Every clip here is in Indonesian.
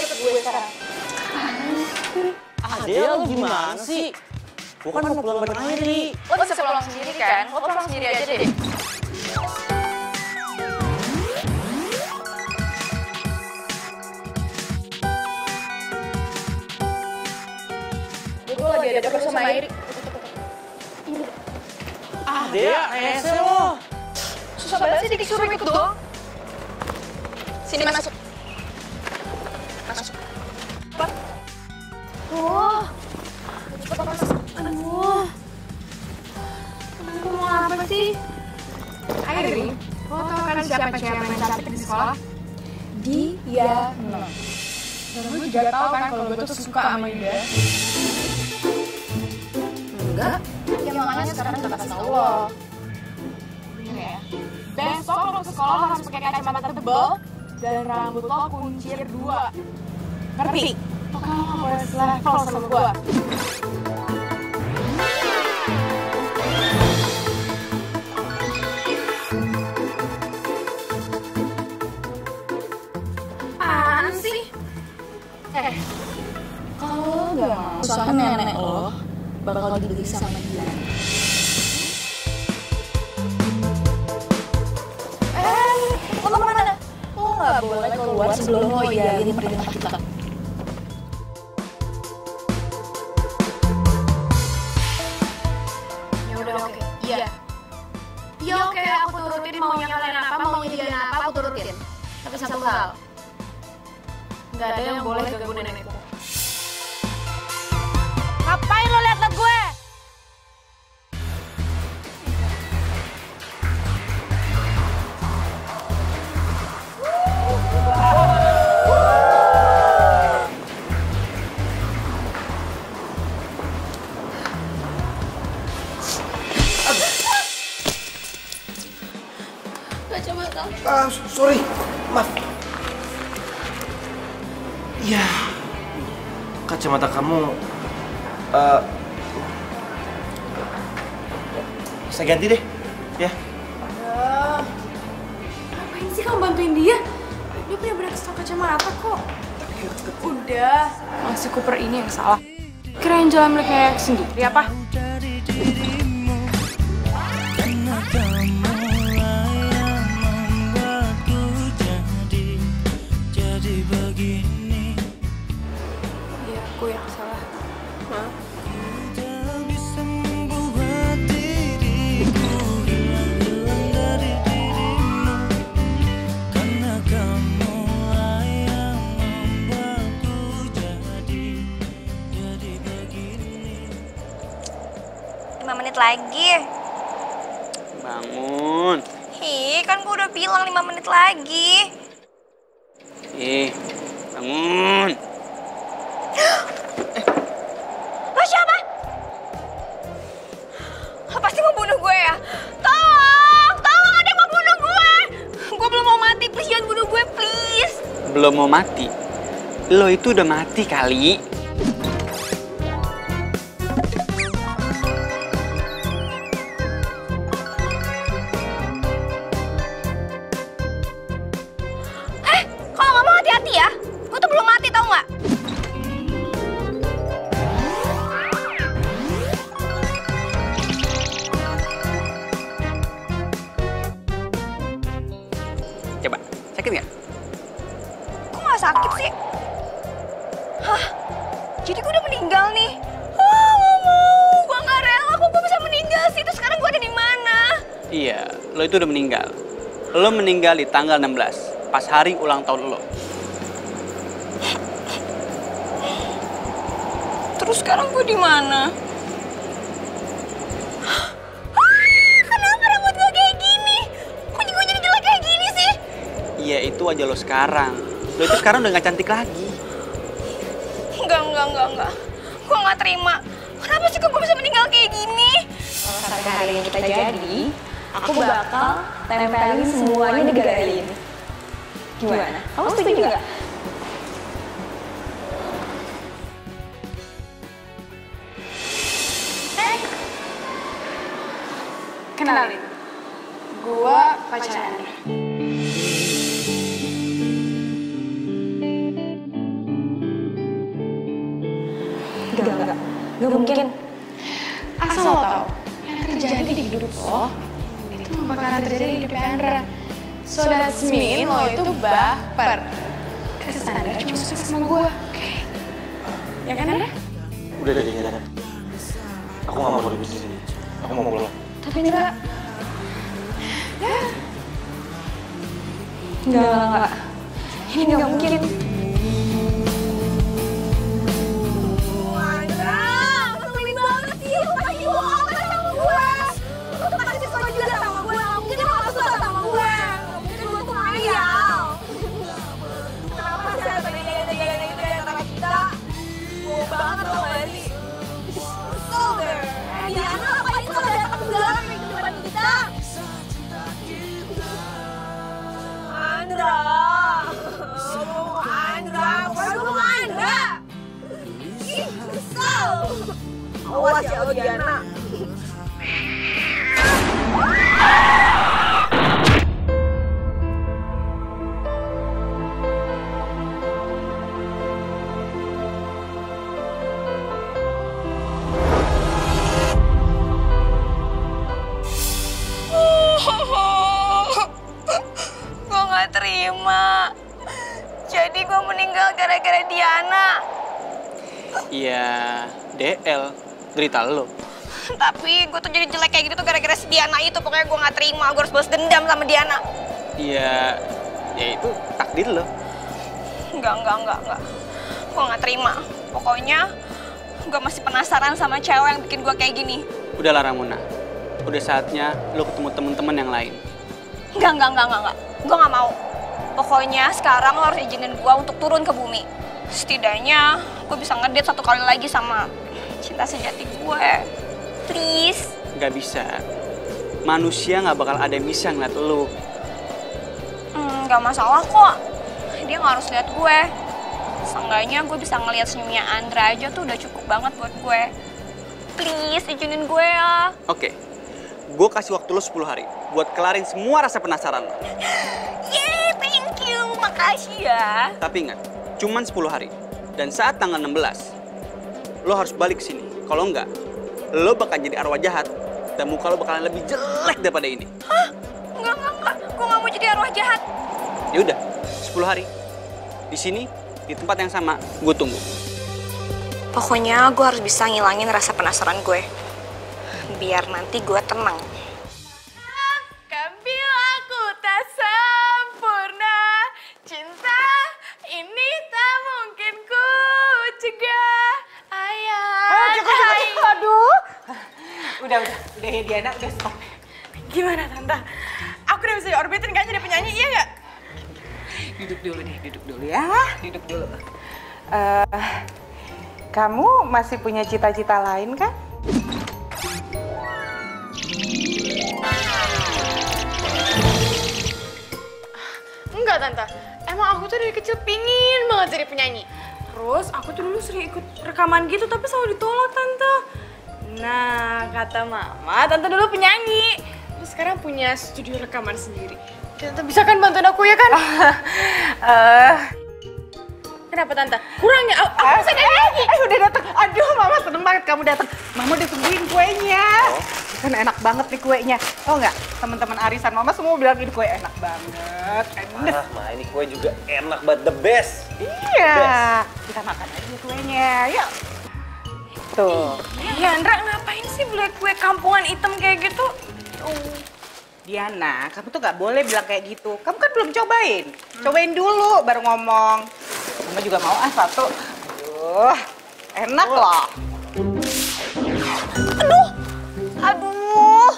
ikut gue sekarang. Adel, lu gimana sih? Gue kan mau pulang bareng aja nih. Lo bisa pulang sendiri kan? Lo pulang sendiri aja deh. Gue lagi ada perlu sama Airi. Adel, rese lo. Susah banget sih disuruh ikut doang. Sini masuk. Masuk. Apa? Oh. Cepet masuk. Aduh. Kamu mau apa sih? Airi, lo tau kan siapa cewek yang cantik di sekolah? Diana. Dan lo juga tau kan kalau gue tuh suka sama dia. Enggak. Ya makanya sekarang udah kasih tau lo. Bener ya? Besok lo ke sekolah harus pakai kacamata tebal dan rambut lo kuncir 2. Ngerti? Pokoknya lo gak boleh selevel sama gue. Apaan sih? Kalau lo gak mau usaha nenek lo bakal dibeli sama dia. Lo kemana? Lo gak boleh keluar sebelum lo iyain perintah kita. Ya udah oke. Iya. Iya oke, aku turutin maunya kalian apa, maunya dia apa, aku turutin. Tapi satu hal, nggak ada yang boleh ganggu nenekku. Ngapain lo liat-liat gue? Sorry, maaf. Ya, kacamata kamu saya ganti deh, ya. Ngapain sih kamu bantuin dia? Dia punya banyak stok kacamata kok. Udah, masih Cooper ini yang salah. Kirain jalan mereka sendiri apa? Aku yang salah. Maaf. Menit lagi. Bangun. Hi, kan gue udah bilang 5 menit lagi. Bangun. Lo siapa? Lo pasti mau bunuh gue ya? Tolong ada yang mau bunuh gue. Gue belum mau mati, please jangan bunuh gue, please. Belum mau mati? Lo itu udah mati kali. Kalau nggak mau hati-hati ya. Gue tuh belum mati, tau nggak? Coba, sakit nggak? Kok nggak sakit sih? Hah? Jadi gue udah meninggal nih? Nggak mau. Gue nggak rela kok gue bisa meninggal sih. Terus sekarang gue ada di mana? Iya, lo itu udah meninggal. Lo meninggal di tanggal 16, pas hari ulang tahun lo. Terus sekarang gue di mana? Kenapa rambut gue kayak gini? Kok gue jadi jelek kayak gini sih? Iya, itu aja lo sekarang. Lo itu sekarang udah gak cantik lagi. Enggak. Gue gak terima. Kenapa sih kok gue bisa meninggal kayak gini? Kalau sampai hari ini kita jadi, aku bakal tempelin semuanya di galeri ini. Gimana? Kamu setuju nggak? Kenalin, gua pacarnya. Gak mungkin. Asal lo tau, yang terjadi di hidup lo itu gak bakalan terjadi di hidup Andra. So that's mean lo itu baper. Karena Andra cuma suka sama gue, oke? Ya kan, Andra? Udah deh, jangan. Aku gak mau ribut di sini. Aku mau pulang. Tapi enggak. Ya. Enggak. Ini gak mungkin. Awas ya lo Diana. Gue gak terima. Jadi gue meninggal gara-gara Diana. Iya, DL. Derita lo. Tapi gue tuh jadi jelek kayak gitu tuh gara-gara si Diana itu. Pokoknya gue gak terima, gue harus balas dendam sama Diana. Iya, ya itu takdir lo. Enggak. Gue gak terima. Pokoknya gue masih penasaran sama cewek yang bikin gue kayak gini. Udahlah Ramona, udah saatnya lo ketemu temen-temen yang lain. Enggak. Gue gak mau. Pokoknya sekarang lo harus izinin gue untuk turun ke bumi. Setidaknya gue bisa ngedate satu kali lagi sama cinta sejati gue. Please. Gak bisa. Manusia gak bakal ada yang bisa ngeliat lo. Gak masalah kok. Dia gak harus lihat gue. Seenggaknya gue bisa ngeliat senyumnya Andra aja tuh udah cukup banget buat gue. Please, izinin gue ya. Oke, gue kasih waktu lo 10 hari buat kelarin semua rasa penasaran lo. Yeay, thank you. Makasih ya. Tapi ingat, cuman 10 hari. Dan saat tanggal 16, lo harus balik ke sini. Kalau enggak, lo bakal jadi arwah jahat dan muka lo bakalan lebih jelek daripada ini. Hah? Enggak. Gue gak mau jadi arwah jahat. Ya udah, 10 hari. Di sini, di tempat yang sama, gue tunggu. Pokoknya gue harus bisa ngilangin rasa penasaran gue. Biar nanti gue tenang. Kambil aku tak sempurna, cinta ini tak mungkin ku cegah. Ayah. Aduh. Udah ya Diana, udah stop. Gimana Tante? Aku udah bisa diorbitin kan jadi penyanyi, iya nggak? Duduk dulu ya, duduk dulu. Kamu masih punya cita-cita lain kan? Enggak Tante, emang aku tuh dari kecil pingin banget jadi penyanyi. Terus aku tuh dulu sering ikut rekaman gitu tapi selalu ditolak Tante. Nah kata Mama, Tante dulu penyanyi. Terus sekarang punya studio rekaman sendiri. Tante bisa kan bantuin aku ya kan? Kenapa Tante? Kurangnya, aku bisa nyanyi. Udah datang. Aduh, Mama seneng banget kamu datang. Mama udah tungguin kuenya. Kan enak banget nih kuenya. Tau nggak? Teman-teman arisan Mama semua bilang ini kue enak banget. Enak. Ma, ini kue juga enak banget, the best. Iya. Kita makan aja kuenya. Yuk. Tuh. Ya Andra, ngapain sih beli kue kampungan hitam kayak gitu? Diana, kamu tuh nggak boleh bilang kayak gitu. Kamu kan belum cobain. Cobain dulu baru ngomong. Mama juga mau satu. Enak loh. Aduh,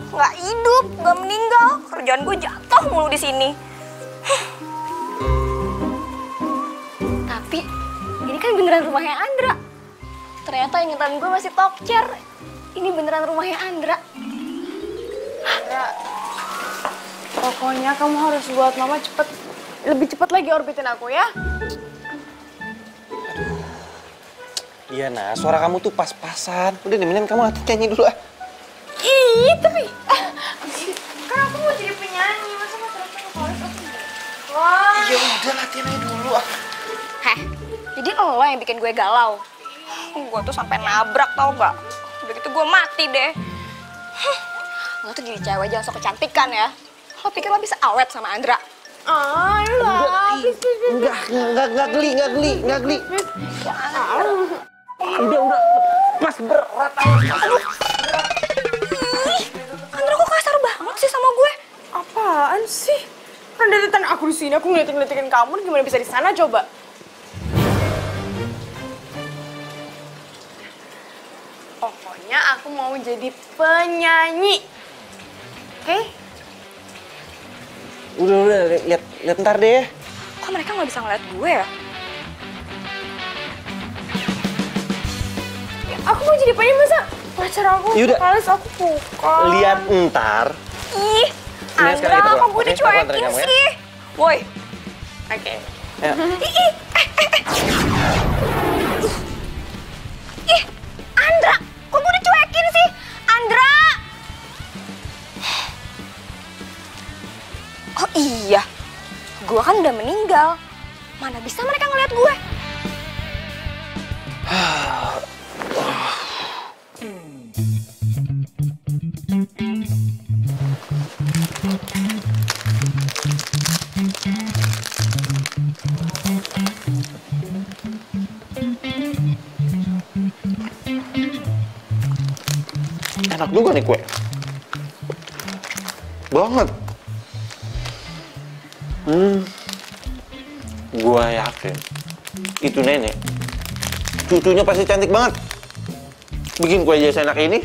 nggak hidup, nggak meninggal. Kerjaan gue jatuh mulu di sini. Tapi ini kan beneran rumahnya Andra. Ternyata ingatan gue masih tokcer. Ini beneran rumahnya Andra. Andra, pokoknya kamu harus buat Mama lebih cepet lagi orbitin aku ya. Iya, nah, suara kamu tuh pas-pasan. Udah deh, mendingan kamu nyanyi dulu ah. Ih, tapi kan aku mau jadi penyanyi, masa mau terus vokalis aku enggak? Wah. Ya udah, latihan aja dulu ah. Heh, jadi lo yang bikin gue galau. Gue tuh sampai nabrak tau gak? Udah gitu gue mati deh. Lo tuh jadi cewek jangan sok kecantikan ya. Lo pikir lo bisa awet sama Andra? Enggak geli. Udah. Pas berat. Andra kok kasar banget sih sama gue? Apaan sih? Kan dari tadi aku di sini, aku ngeliatin kamu, gimana bisa di sana coba? Pokoknya aku mau jadi penyanyi. Oke? Udah, lihat ntar deh. Kok mereka nggak bisa ngeliat gue ya? Aku mau jadi penyanyi, masa pacar aku Yaudah. vokalis, aku suka. Lihat ntar. Ih, Mendingan sekarang Andra, kita kok pulang, gue oke? Aku dicuekin anterin kamu ya. sih? Woi, Oke. Ya. ih, Andra, kok gue dicuekin sih? Andra! Oh iya, gue kan udah meninggal. Mana bisa mereka ngeliat gue? Enak juga nih kue. Banget. Gua yakin itu nenek. Cucunya pasti cantik banget. Bikin kue aja seenak ini.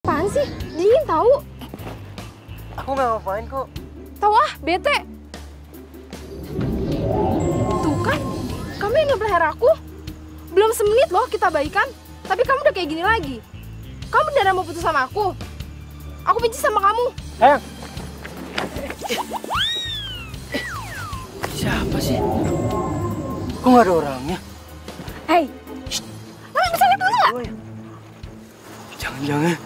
Apaan sih? Dingin tahu. Aku nggak ngapain kok. Tahu ah, bete. Tuh kan, kamu yang ngebelahar aku. Belum semenit loh kita baikan, tapi kamu udah kayak gini lagi. Kamu beneran mau putus sama aku? Aku benci sama kamu. Sayang. Siapa sih? Kok nggak ada orangnya? Hei, lo bisa lihat dulu nggak? Jangan-jangan.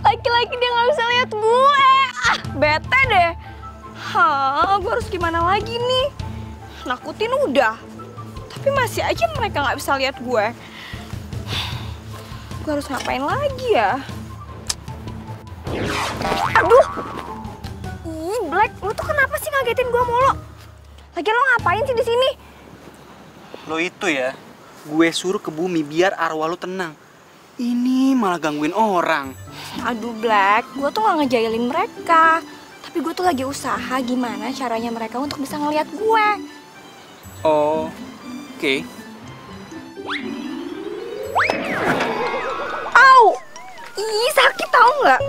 Laki-laki dia nggak bisa lihat gue. Ah, bete deh. Hah, gue harus gimana lagi nih? Nakutin udah, tapi masih aja mereka nggak bisa lihat gue. Gue harus ngapain lagi ya? Aduh, ih Black, lu tuh kenapa sih ngagetin gue mulu? Lagian lo ngapain sih di sini? Lo itu ya, gue suruh ke bumi biar arwah lo tenang. Ini malah gangguin orang. Aduh Black, gue tuh gak ngejailin mereka. Tapi gue tuh lagi usaha gimana caranya mereka untuk bisa ngelihat gue. Oh, oke. Au! Ih, sakit tau nggak?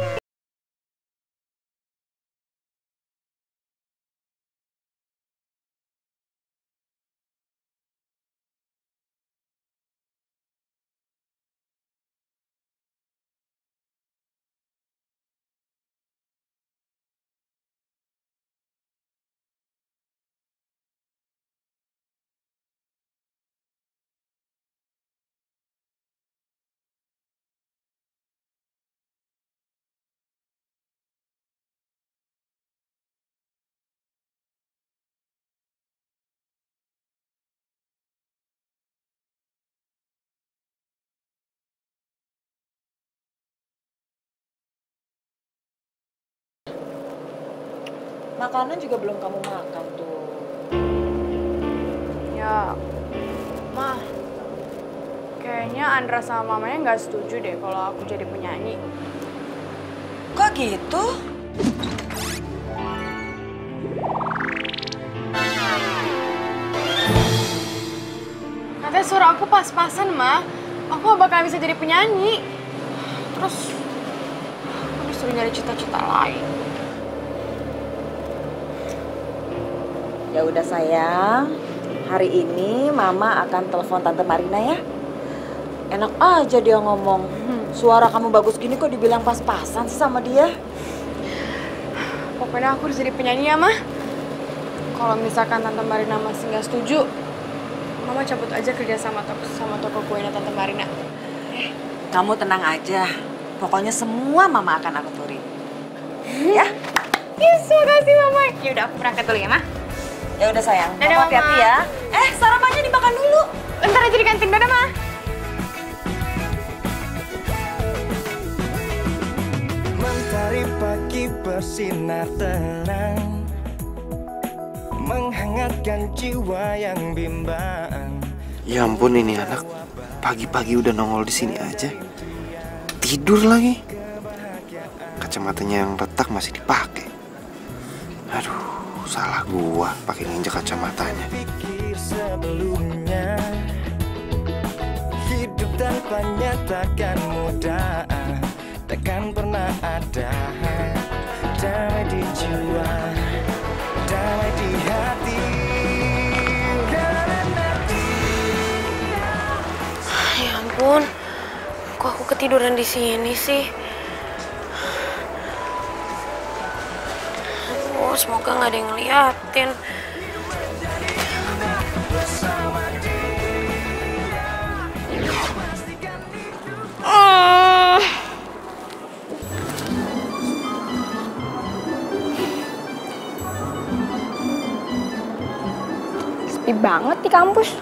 Makanan juga belum kamu makan tuh. Ya, mah, Kayaknya Andra sama mamanya nggak setuju deh kalau aku jadi penyanyi. Kok gitu? Katanya suara aku pas-pasan, Ma. Aku gak bakal bisa jadi penyanyi. Terus, aku disuruh nyari cita-cita lain. Ya udah sayang, hari ini Mama akan telepon Tante Marina ya. Enak aja dia ngomong. Suara kamu bagus gini kok dibilang pas-pasan sih sama dia. Pokoknya aku harus jadi penyanyi ya, Ma. Kalau misalkan Tante Marina masih nggak setuju, Mama cabut aja kerja sama toko kuenya Tante Marina. Kamu tenang aja. Pokoknya semua Mama akan aku turin. Ya? Yes, makasih Mama. Yaudah, aku berangkat dulu ya, Ma. Ya udah sayang. Dadah, Mama hati-hati Mama. ya. Sarapannya dimakan dulu. Ntar aja di kantin, dadah, Ma. Mentari pagi bersinar terang, menghangatkan jiwa yang bimbang. Ya ampun, ini anak pagi-pagi udah nongol di sini aja. Tidur lagi. Kacamatanya yang retak masih dipakai. Aduh, salah gua pakai nginjek kacamatanya. Pikir sebelumnya, hidup tanpanya takkan mudah, takkan pernah ada damai di jiwa, damai di hati. Ya ampun, kok aku ketiduran di sini sih? Aduh, semoga nggak ada yang ngeliatin. Sepi banget di kampus.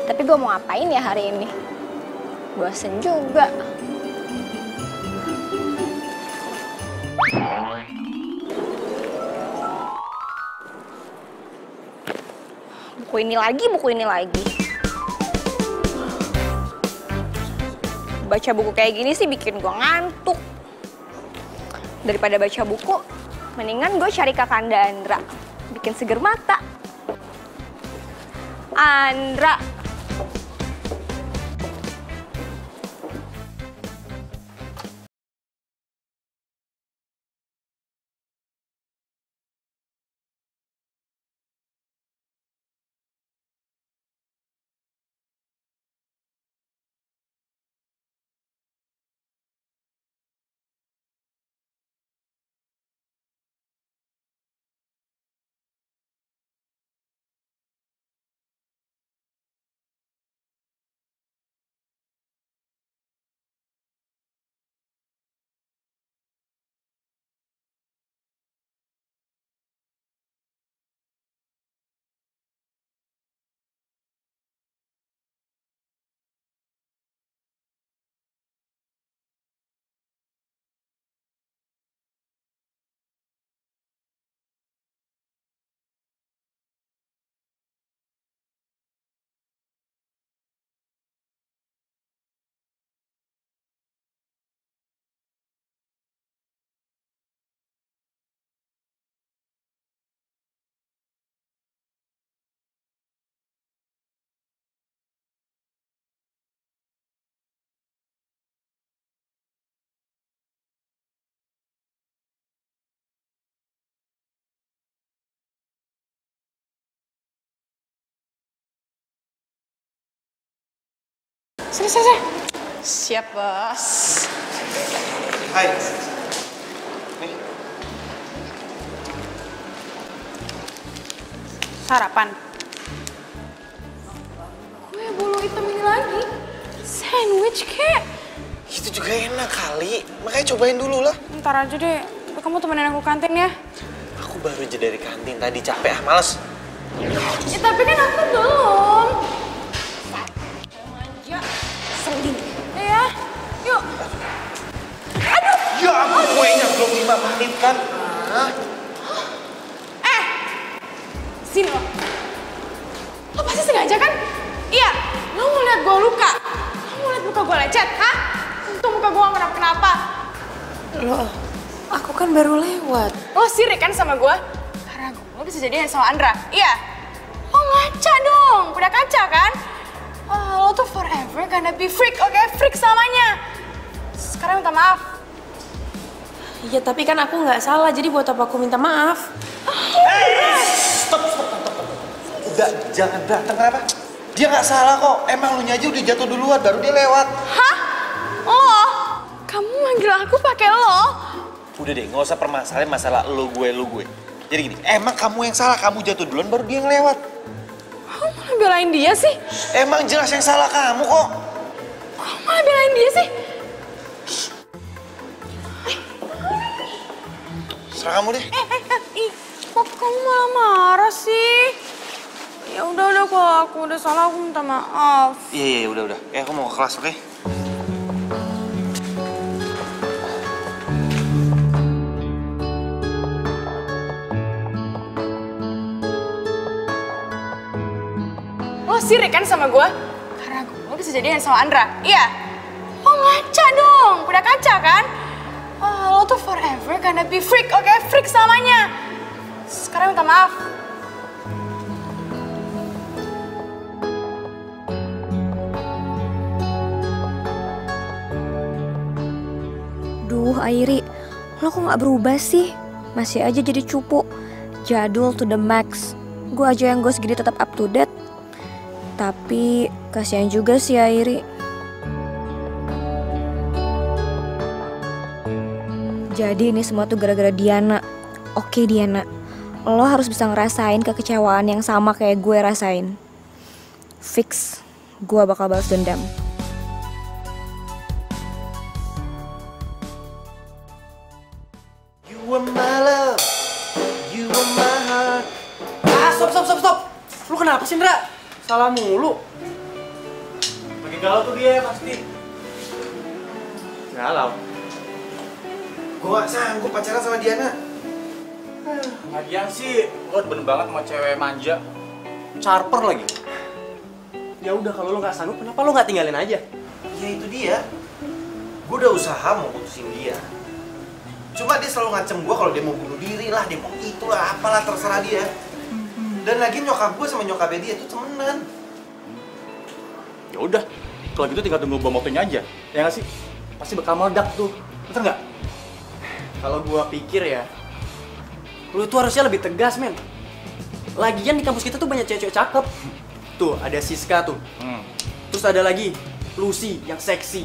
Tapi gue mau ngapain ya hari ini? Bosen juga. Buku ini lagi. Baca buku kayak gini sih bikin gue ngantuk. Daripada baca buku, mendingan gue cari Kakanda Andra. Bikin seger mata. Andra. Sini. Siap, Bos. Hai. Nih. Sarapan. Kue bolu hitam ini lagi. Sandwich, kek. Itu juga enak kali. Makanya cobain dulu lah. Ntar aja deh. Kamu temenin aku kantin ya. Aku baru aja dari kantin tadi, capek males. Ya, tapi kan aku belum. Selin. Ya, yuk. Aduh. Ya ampun, kuenya belum 5 menit kan? Sini lo. aja kan? Iya, lo mau lihat gue luka? Lo mau lihat muka gue lecet, hah? Untung muka gue gak kenapa-kenapa. Loh, aku kan baru lewat. Lo sirik kan sama gue? Karena gue bisa jadian sama Andra, iya? Lo ngaca dong, udah kaca kan? Lo tuh forever gonna be freak, oke? Freak selamanya. Sekarang minta maaf. Iya, tapi kan aku nggak salah, jadi buat apa aku minta maaf? Stop. Udah, jangan berantem kenapa? Dia nggak salah kok. Emang lu aja udah jatuh duluan, baru dia lewat. Hah? Lo? Kamu manggil aku pakai lo? Udah deh, nggak usah permasalahin masalah lu gue. Jadi gini, emang kamu yang salah, kamu jatuh duluan baru dia yang lewat. Kamu malah belain dia sih? Emang jelas yang salah kamu kok. Kamu malah belain dia sih? Serah kamu deh. Kok kamu malah marah sih? Ya udah kalau aku udah salah aku minta maaf. Iya, udah. Aku mau ke kelas, oke? Lo sirik kan sama gue? Karena gue bisa jadian sama Andra, iya? Lo ngaca dong, udah kaca kan? Lo tuh forever gonna be freak, oke? Freak selamanya. Sekarang minta maaf. Duh, Airi, lo kok gak berubah sih? Masih aja jadi cupu. Jadul to the max. Gue aja yang gue segini tetap up to date. Tapi kasihan juga sih Airi. Jadi ini semua tuh gara-gara Diana. Oke Diana, lo harus bisa ngerasain kekecewaan yang sama kayak gue rasain. Fix, gue bakal balas dendam. You are my love, you are my heart. Stop. Lu kenapa sih, Ndra? Salah mulu. Lagi galau tuh dia pasti. Galau? Gue gak sanggup pacaran sama Diana. Lagian sih, lo bener banget sama cewek manja. Charper lagi. Ya udah, kalau lu nggak sanggup, kenapa lu nggak tinggalin aja? Ya itu dia. Gue udah usaha mau putusin dia. Cuma dia selalu ngancem gue kalau dia mau bunuh diri lah, dia mau itulah, apalah terserah dia. Dan lagi nyokap gue sama nyokapnya dia tuh temenan. Ya udah, kalau gitu tinggal tunggu bom waktunya aja. Ya nggak sih? Pasti bakal meledak tuh. Betul nggak? Kalau gua pikir ya, lu tuh harusnya lebih tegas, men. Lagian di kampus kita tuh banyak cewek-cewek cakep. Tuh, ada Siska tuh. Terus ada lagi Lucy yang seksi.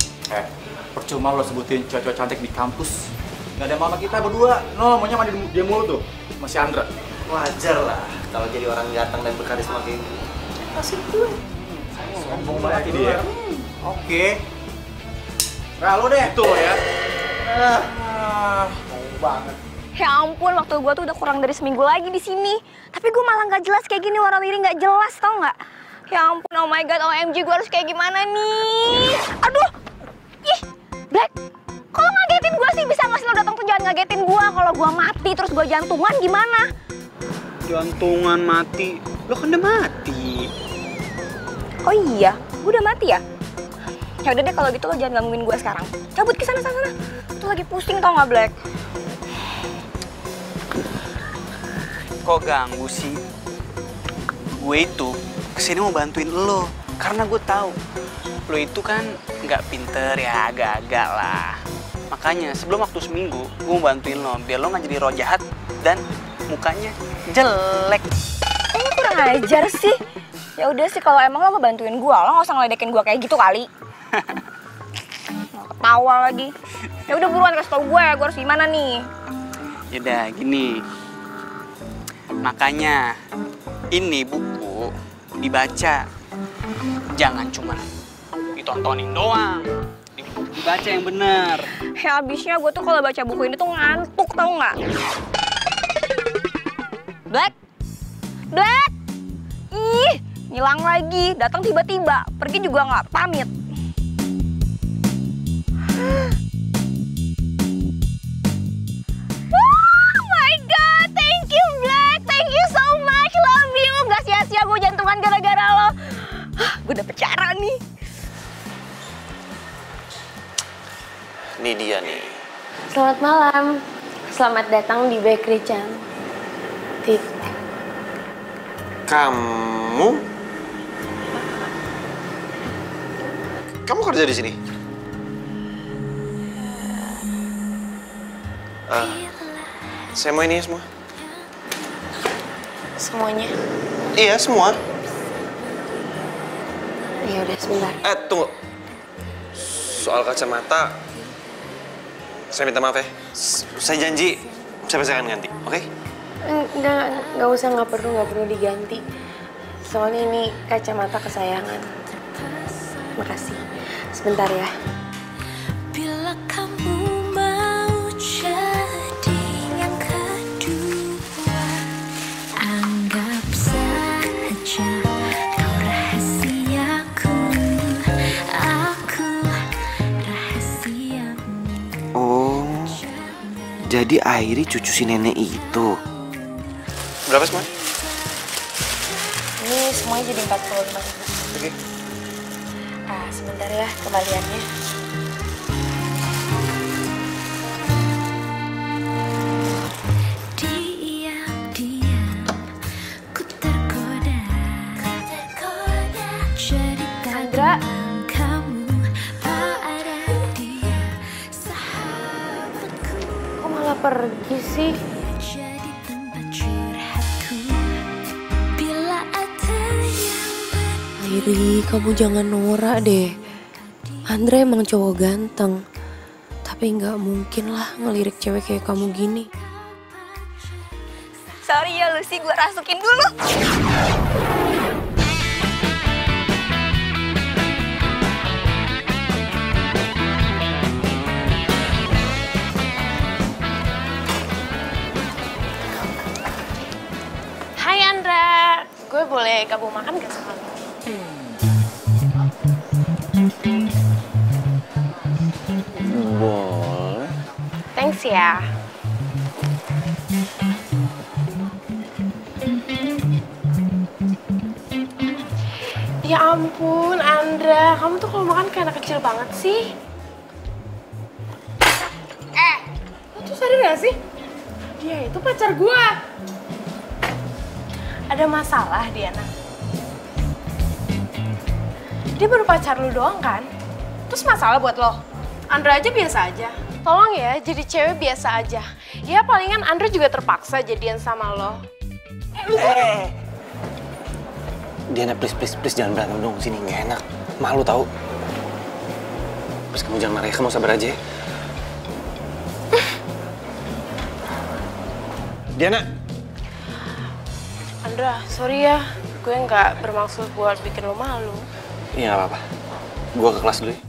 Percuma lo sebutin cewek-cewek cantik di kampus. Nggak ada mama kita berdua. No, maunya mandi dia mulu tuh. Masih Andra. Wajar lah kalau jadi orang ganteng dan berkarisma kayak gitu. Asik gue. Sombong banget dia. Oke. Nah, lo deh. Itu lo ya. Banget. Ya ampun, waktu gue tuh udah kurang dari seminggu lagi di sini. Tapi gue malah nggak jelas kayak gini, warawiri nggak jelas, tau nggak? Ya ampun, oh my god, OMG, gue harus kayak gimana nih? Aduh, ih, Black, kalau ngagetin gue sih bisa nggak sih lo datang tuh jangan ngagetin gue. Kalau gue mati terus gue jantungan gimana? Jantungan mati? Lo kan udah mati. Oh iya, gue udah mati ya? Ya udah deh kalau gitu lo jangan gangguin gue sekarang. Cabut ke sana. Tuh lagi pusing tau nggak, Black? Kok ganggu sih? Gue itu kesini mau bantuin lo. Karena gue tahu lo itu kan nggak pinter ya, agak-agak lah. Makanya sebelum waktu seminggu, gue mau bantuin lo. Biar lo nggak jadi roh jahat dan mukanya jelek. Kayaknya kurang ajar sih. Ya udah sih kalau emang lo mau bantuin gue, lo nggak usah ngeledekin gue kayak gitu kali. Ketawa lagi. Ya udah buruan kasih tau gue harus gimana nih? Yaudah gini. Makanya ini buku dibaca. Jangan cuma ditontonin doang. Dibaca yang bener. Ya abisnya gue tuh kalau baca buku ini tuh ngantuk tau nggak? Black? Ih, ngilang lagi. Datang tiba-tiba. Pergi juga nggak pamit. Oh my god, thank you Black. Thank you so much. Love you. Gak sia-sia gue jantungan gara-gara lo. Gue dapet cara nih. Ini dia nih. Selamat malam. Selamat datang di Bakery Cantik. Kamu kerja di sini? Saya mau ini semua. Semuanya. Iya, semua. Ya udah sebentar. Tunggu. Soal kacamata, saya minta maaf ya. Saya janji, saya pasti akan ganti, oke? Nggak usah, nggak perlu diganti. Soalnya ini kacamata kesayangan. Makasih. Sebentar ya. Bila kamu mau jadi yang kedua, anggap saja kau rahasiaku, aku rahasiamu. Oh, jadi Airi cucu si nenek itu. Berapa semua? Ini semuanya jadi 45.000. Oke. Sebentar ya kembaliannya. Diam-diam ku tergoda jadi Sandra. kamu ada dia sahabatku. Kok malah pergi sih? Jadi tempat curhatku bila ada yang Airi, kamu jangan norak deh. Andre emang cowok ganteng. Tapi nggak mungkin lah ngelirik cewek kayak kamu gini. Sorry ya Lucy, gue rasukin dulu. Hai Andra, gue boleh gabung makan gak sama lo? Boleh. Thanks ya. Ya ampun, Andra. Kamu tuh kalau makan kayak anak kecil banget sih. Lo tuh sadar gak sih? Dia itu pacar gue. Ada masalah, Diana? Dia baru pacar lu doang kan? Terus masalah buat lo? Andra aja biasa aja. Tolong ya, jadi cewek biasa aja. Ya palingan Andra juga terpaksa jadian sama lo. Diana, please jangan berantem dong sini, nggak enak. Malu tahu. Terus kamu jangan marah ya, kamu sabar aja ya. Diana. Andra, sorry ya. Gue nggak bermaksud buat bikin lo malu. Iya, nggak apa-apa. Gue ke kelas dulu ya.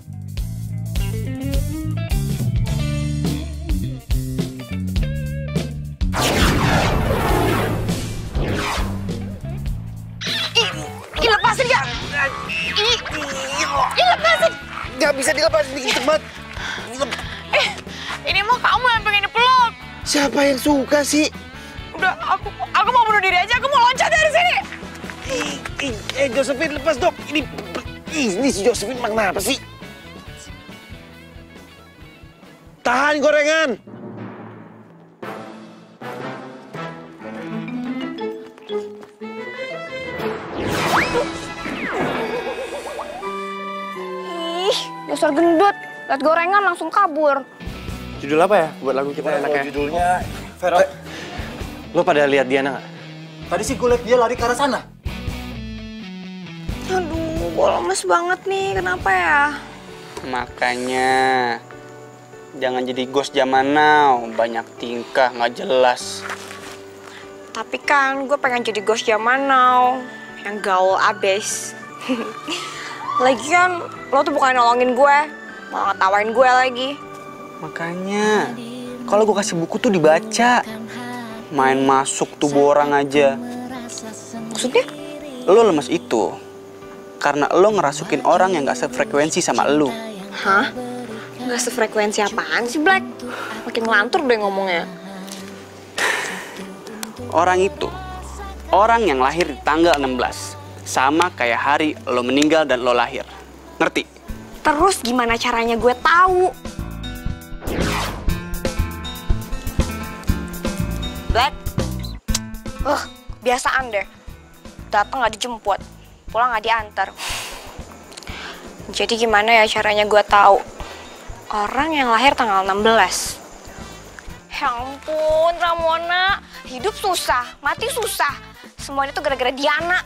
Lepasin gak? Lepasin! Gak bisa dilepasin, bikin cepat. Ini mah kamu yang pengen dipeluk. Siapa yang suka sih? Udah, aku mau bunuh diri aja, aku mau loncat dari sini. Josephine, lepas dong. Ini si Josephine kenapa sih? Tahan gorengan. Ih, dasar gendut. Lihat gorengan langsung kabur. Judul apa ya buat lagu kita enaknya? Judulnya Vero. Lo pada lihat Diana nggak? Tadi sih gue liat dia lari ke arah sana. Aduh, gue lemes banget nih. Kenapa ya? Makanya jangan jadi ghost zaman now. Banyak tingkah nggak jelas. Tapi kan gue pengen jadi ghost zaman now. Yang gaul abis. Lagian lo tuh bukan nolongin gue, malah ngetawain gue lagi. Makanya kalau gue kasih buku tuh dibaca. Main masuk tubuh orang aja. Maksudnya? Lo lemes itu karena lo ngerasukin orang yang gak sefrekuensi sama lo. Hah? Gak sefrekuensi apaan sih, Black? Makin ngelantur deh ngomongnya. Orang itu, orang yang lahir di tanggal 16, sama kayak hari lo meninggal dan lo lahir. Ngerti? Terus gimana caranya gue tahu? Black? Biasaan deh. Datang nggak dijemput, pulang nggak diantar. Jadi gimana ya caranya gue tahu orang yang lahir tanggal 16? Ya ampun, Ramona. Hidup susah, mati susah. Semuanya tuh gara-gara Diana.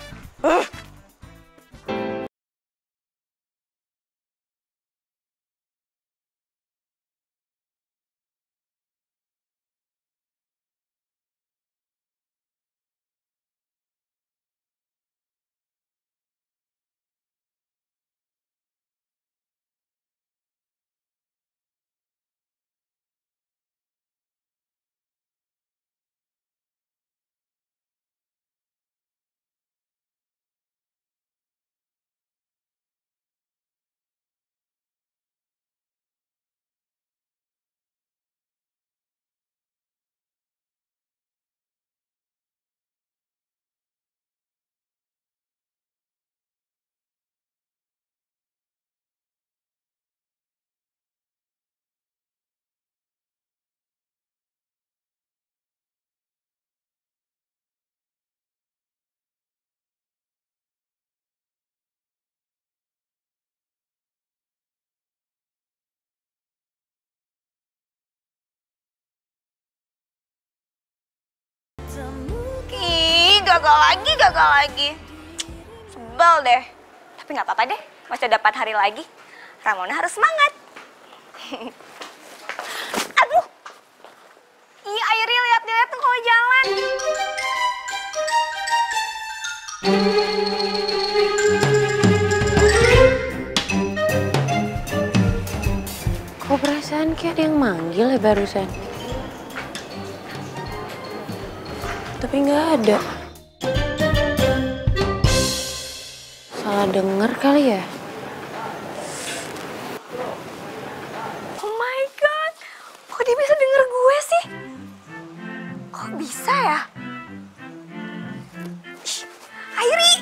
Gagal lagi. Sebel deh. Tapi nggak apa-apa deh, masih ada 4 hari lagi. Ramona harus semangat. Aduh. Iya, Airi lihat-lihat tuh kalau jalan. Kok perasaan kayak ada yang manggil ya barusan? Tapi nggak ada. Salah denger kali ya? Oh my god, kok dia bisa denger gue sih? Kok bisa ya? Shh, Airi!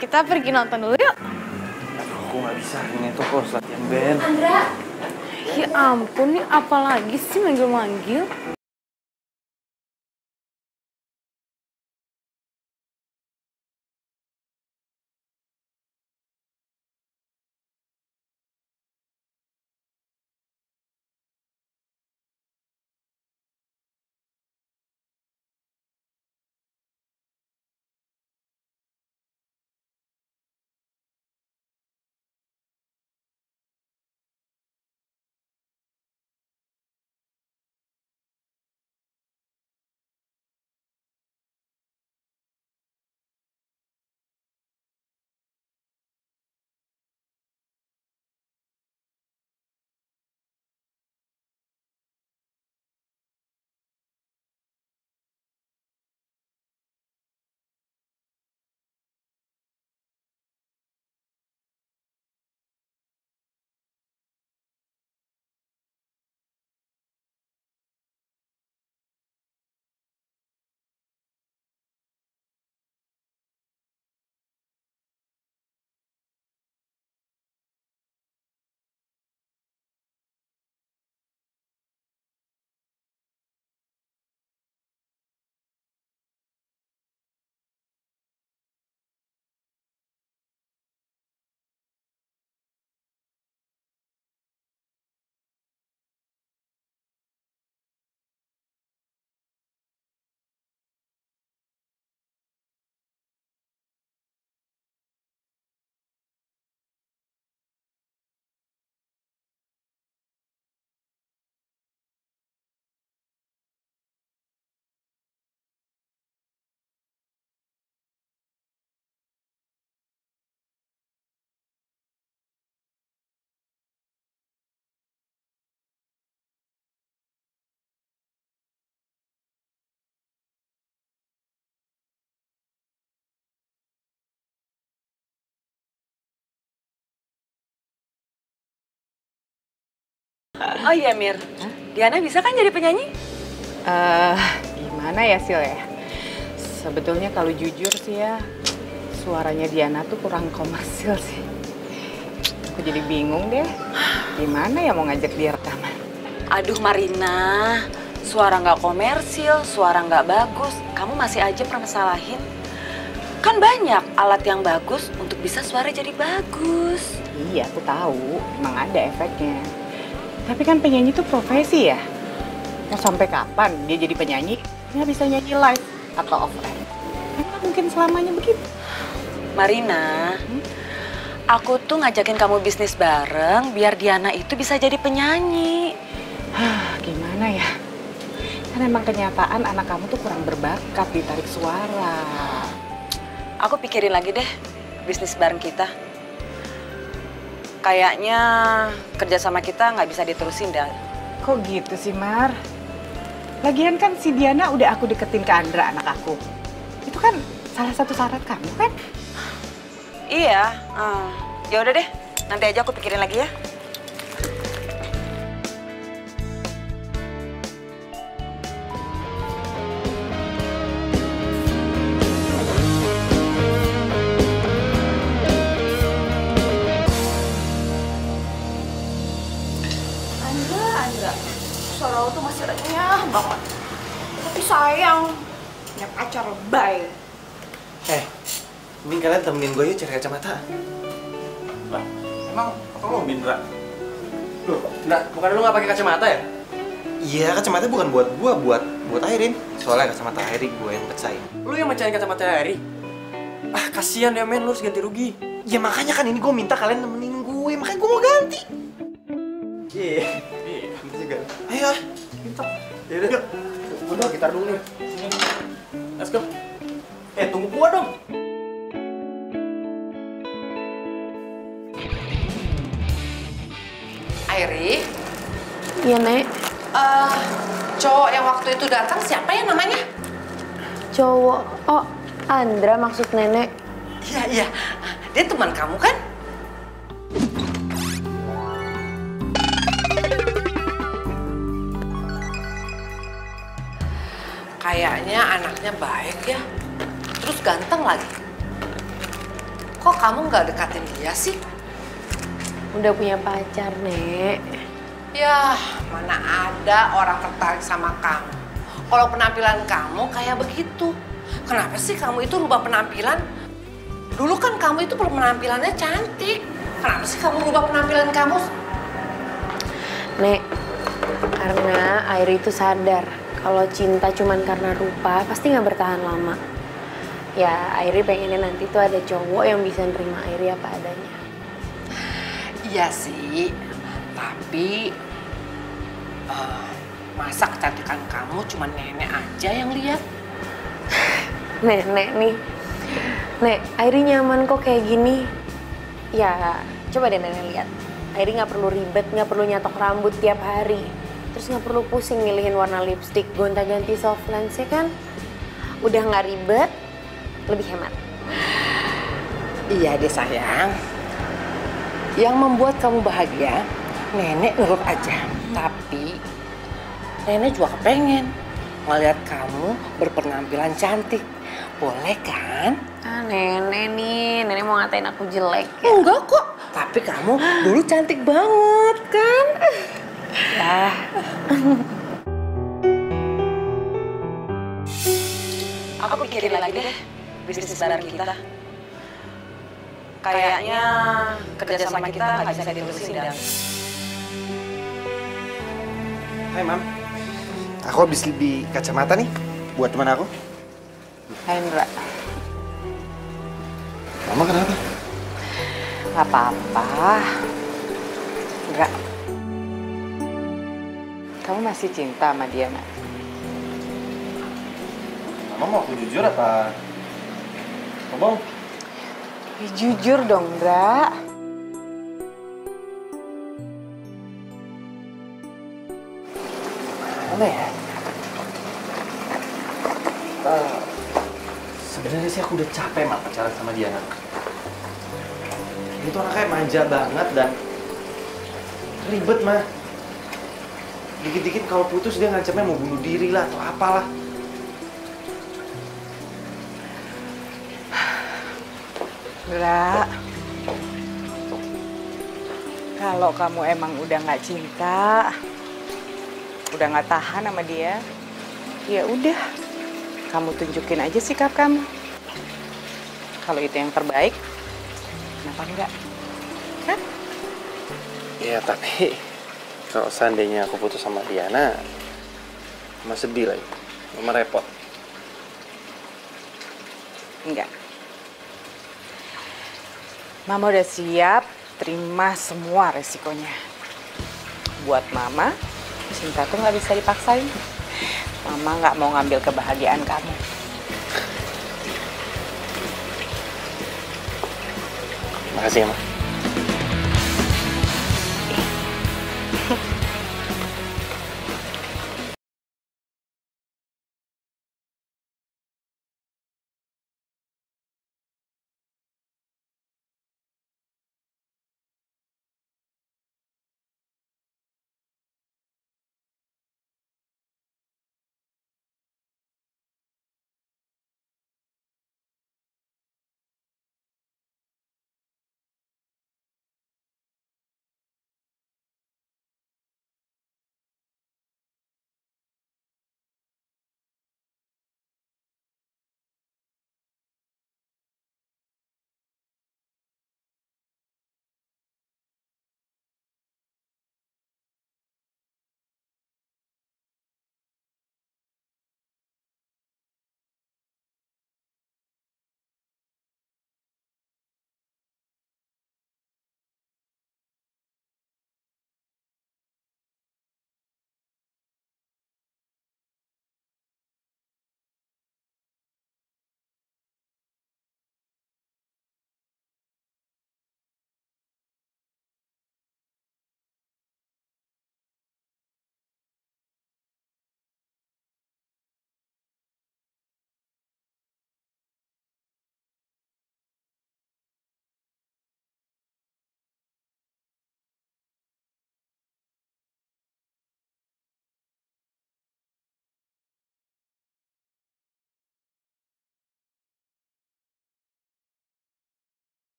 Kita pergi nonton dulu yuk. Aduh, aku nggak bisa ini tuh kok latihan band. Andra! Ya ampun, nih apalagi sih manggil-manggil? Oh iya Mir, Diana bisa kan jadi penyanyi? Gimana ya Sil ya? Sebetulnya kalau jujur sih ya, suaranya Diana tuh kurang komersil sih. Aku jadi bingung deh, gimana ya mau ngajak dia rekaman. Aduh Marina, suara nggak komersil, suara nggak bagus, kamu masih aja permasalahin. Kan banyak alat yang bagus untuk bisa suara jadi bagus. Iya, aku tahu, emang ada efeknya. Tapi kan penyanyi itu profesi ya. Mau sampai kapan dia jadi penyanyi, nggak bisa nyanyi live atau off air? Kan mungkin selamanya begitu. Marina, aku tuh ngajakin kamu bisnis bareng biar Diana itu bisa jadi penyanyi. Gimana ya? Kan emang kenyataan anak kamu tuh kurang berbakat di tarik suara. Aku pikirin lagi deh bisnis bareng kita. Kayaknya kerjasama kita nggak bisa diterusin dah. Kok gitu sih, Mar? Lagian kan si Diana udah aku deketin ke Andra, anak aku. Itu kan salah satu syarat kamu kan? Iya, ya udah deh. Nanti aja aku pikirin lagi ya. Andra, suara lo tuh masih renyah banget. Tapi sayang, punya pacar lebay. Mending kalian temenin gue yuk cari kacamata. Lah, emang lo Bindra? Loh, bukan lu nggak pakai kacamata ya? Iya, kacamata bukan buat gue, buat Airin. Soalnya kacamata Airin gue yang pecahin. Lu yang mecahin kacamata Harry? Ah, kasihan ya men, lu harus ganti rugi. Ya makanya kan ini gue minta kalian nemenin gue, makanya gue mau ganti. Iya, gitu juga. Ayo, Kita. Yaudah, yuk. Gue bawa gitar dulu nih. Sini. Let's go. Tunggu gua dong. Airi? Iya, Nek. Cowok yang waktu itu datang siapa ya namanya? Cowok. Oh, Andra maksud Nenek. Iya. Dia teman kamu kan? Kayaknya anaknya baik ya. Terus ganteng lagi. Kok kamu nggak dekatin dia sih? Udah punya pacar, Nek. Ya, mana ada orang tertarik sama kamu. Kalau penampilan kamu kayak begitu. Kenapa sih kamu itu rubah penampilan? Dulu kan kamu itu penampilannya cantik. Kenapa sih kamu rubah penampilan kamu? Nek, karena Airi itu sadar kalau cinta cuman karena rupa pasti nggak bertahan lama. Ya, Airi pengennya nanti tuh ada cowok yang bisa nerima Airi apa adanya. Iya sih, tapi masa kecantikan kamu cuma nenek aja yang lihat? Nenek nih. Nek, Airi nyaman kok kayak gini. Ya, coba deh Nenek lihat. Airi nggak perlu ribet, nggak perlu nyatok rambut tiap hari. Terus nggak perlu pusing milihin warna lipstick, gonta-ganti soft lens, ya kan? Udah nggak ribet, lebih hemat. Iya deh sayang. Yang membuat kamu bahagia, nenek nurut aja. Tapi nenek juga kepengen ngeliat kamu berpenampilan cantik. Boleh kan? Ah, Nenek nih, Nenek mau ngatain aku jelek ya? Enggak kok, tapi kamu dulu cantik banget kan? Ya. Aku pikirin lagi deh bisnis bareng kita. Kayaknya kerjasama kita nggak bisa diterusin dan. Hai Mam, aku habis beli kacamata nih buat teman aku. Hai Indra. Mama kenapa? Gak apa-apa. Enggak. Kamu masih cinta sama dia, Nak? Mama mau aku jujur apa? Ngomong. Ya, jujur dong, Indra. Mana ya? Sebenarnya sih aku udah capek mah pacaran sama Diana. Dia tuh anaknya manja banget dan ribet mah. Dikit-dikit kalau putus dia ngancamnya mau bunuh diri lah atau apalah. Ra, kalau kamu emang udah nggak cinta, udah nggak tahan sama dia, ya udah, kamu tunjukin aja sikap kamu. Kalau itu yang terbaik, kenapa enggak? Kan? Iya, tapi kalau seandainya aku putus sama Diana, Mama sedih lagi. Mama repot. Enggak. Mama udah siap terima semua resikonya. Buat Mama, cinta tuh nggak bisa dipaksain. Mama nggak mau ngambil kebahagiaan kamu. Makasih ya, Ma.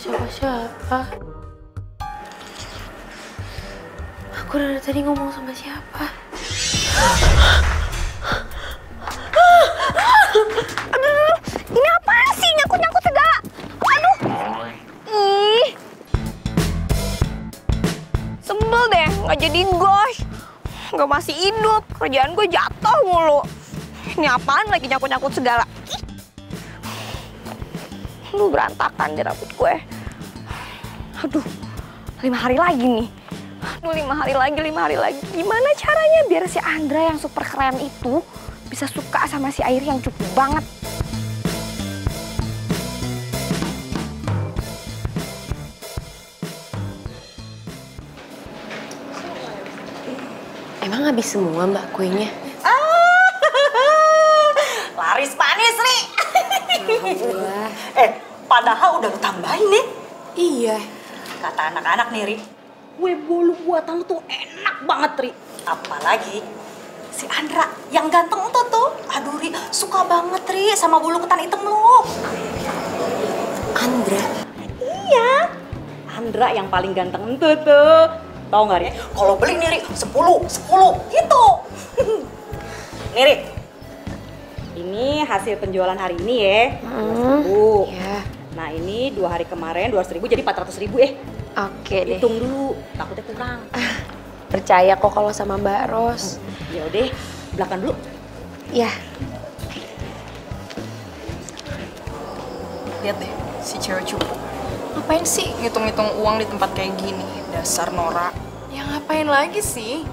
Siapa-siapa? Aku dari tadi ngomong sama siapa? Aduh, ini apaan sih? Nyangkut-nyangkut segala. Aduh. Ih. Sebel deh, nggak jadi gosh. Nggak masih hidup, kerjaan gue jatuh mulu. Ini apaan lagi nyangkut-nyangkut segala? Lu berantakan deh rambut gue. Aduh, 5 hari lagi nih. Aduh, 5 hari lagi. Gimana caranya biar si Andra yang super keren itu bisa suka sama si Airi yang cukup banget? Emang habis semua Mbak kuenya? Laris manis, Ri. Alhamdulillah. Padahal udah lu tambahin nih. Iya. Kata anak-anak nih, Ri, kue bolu buatan lu tuh enak banget, Ri. Apalagi si Andra yang ganteng tuh. Aduh, Ri, suka banget, Ri, sama bulu ketan hitam lu. Andra? Iya. Andra yang paling ganteng tuh. Tau nggak, Ri? Kalau beli nih, Ri, 10 gitu. Nih, Ri. Ini hasil penjualan hari ini ya. 10. Iya. Nah ini 2 hari kemarin 200.000 jadi 400.000 ya. Oke deh. Hitung dulu, takutnya kurang. Percaya kok kalau sama Mbak Ros. Ya udah, belakang dulu. Ya. Lihat deh, si cewek cupu. Ngapain sih ngitung-ngitung uang di tempat kayak gini? Dasar Nora. Ya ngapain lagi sih?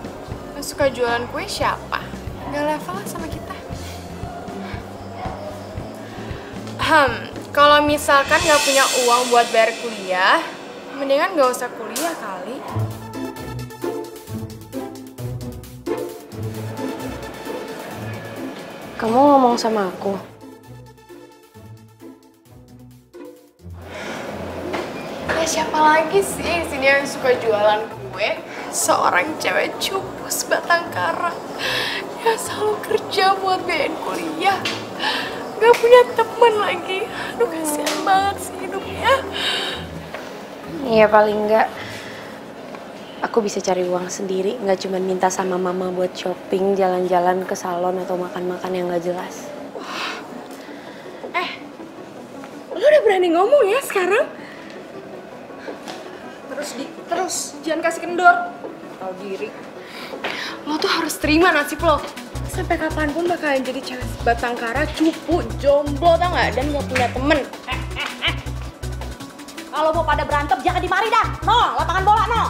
Yang suka jualan kue siapa? Nggak level lah sama kita. Kalau misalkan nggak punya uang buat bayar kuliah, mendingan nggak usah kuliah kali. Kamu ngomong sama aku. Ya siapa lagi sih di sini yang suka jualan kue? Seorang cewek cupu sebatang kara yang selalu kerja buat biayain kuliah. Gak punya teman lagi. Aduh kasihan banget sih hidupnya. Iya paling enggak aku bisa cari uang sendiri, nggak cuma minta sama mama buat shopping, jalan-jalan ke salon atau makan-makan yang nggak jelas. Lo udah berani ngomong ya sekarang? Terus jangan kasih kendor. Tahu diri. Lo tuh harus terima nasib lo. Sampai kapanpun bakalan jadi cewek sebatang kara, cupu, jomblo tau nggak, dan nggak punya temen. Kalau mau pada berantem jangan di mari dah. No, lapangan bola no.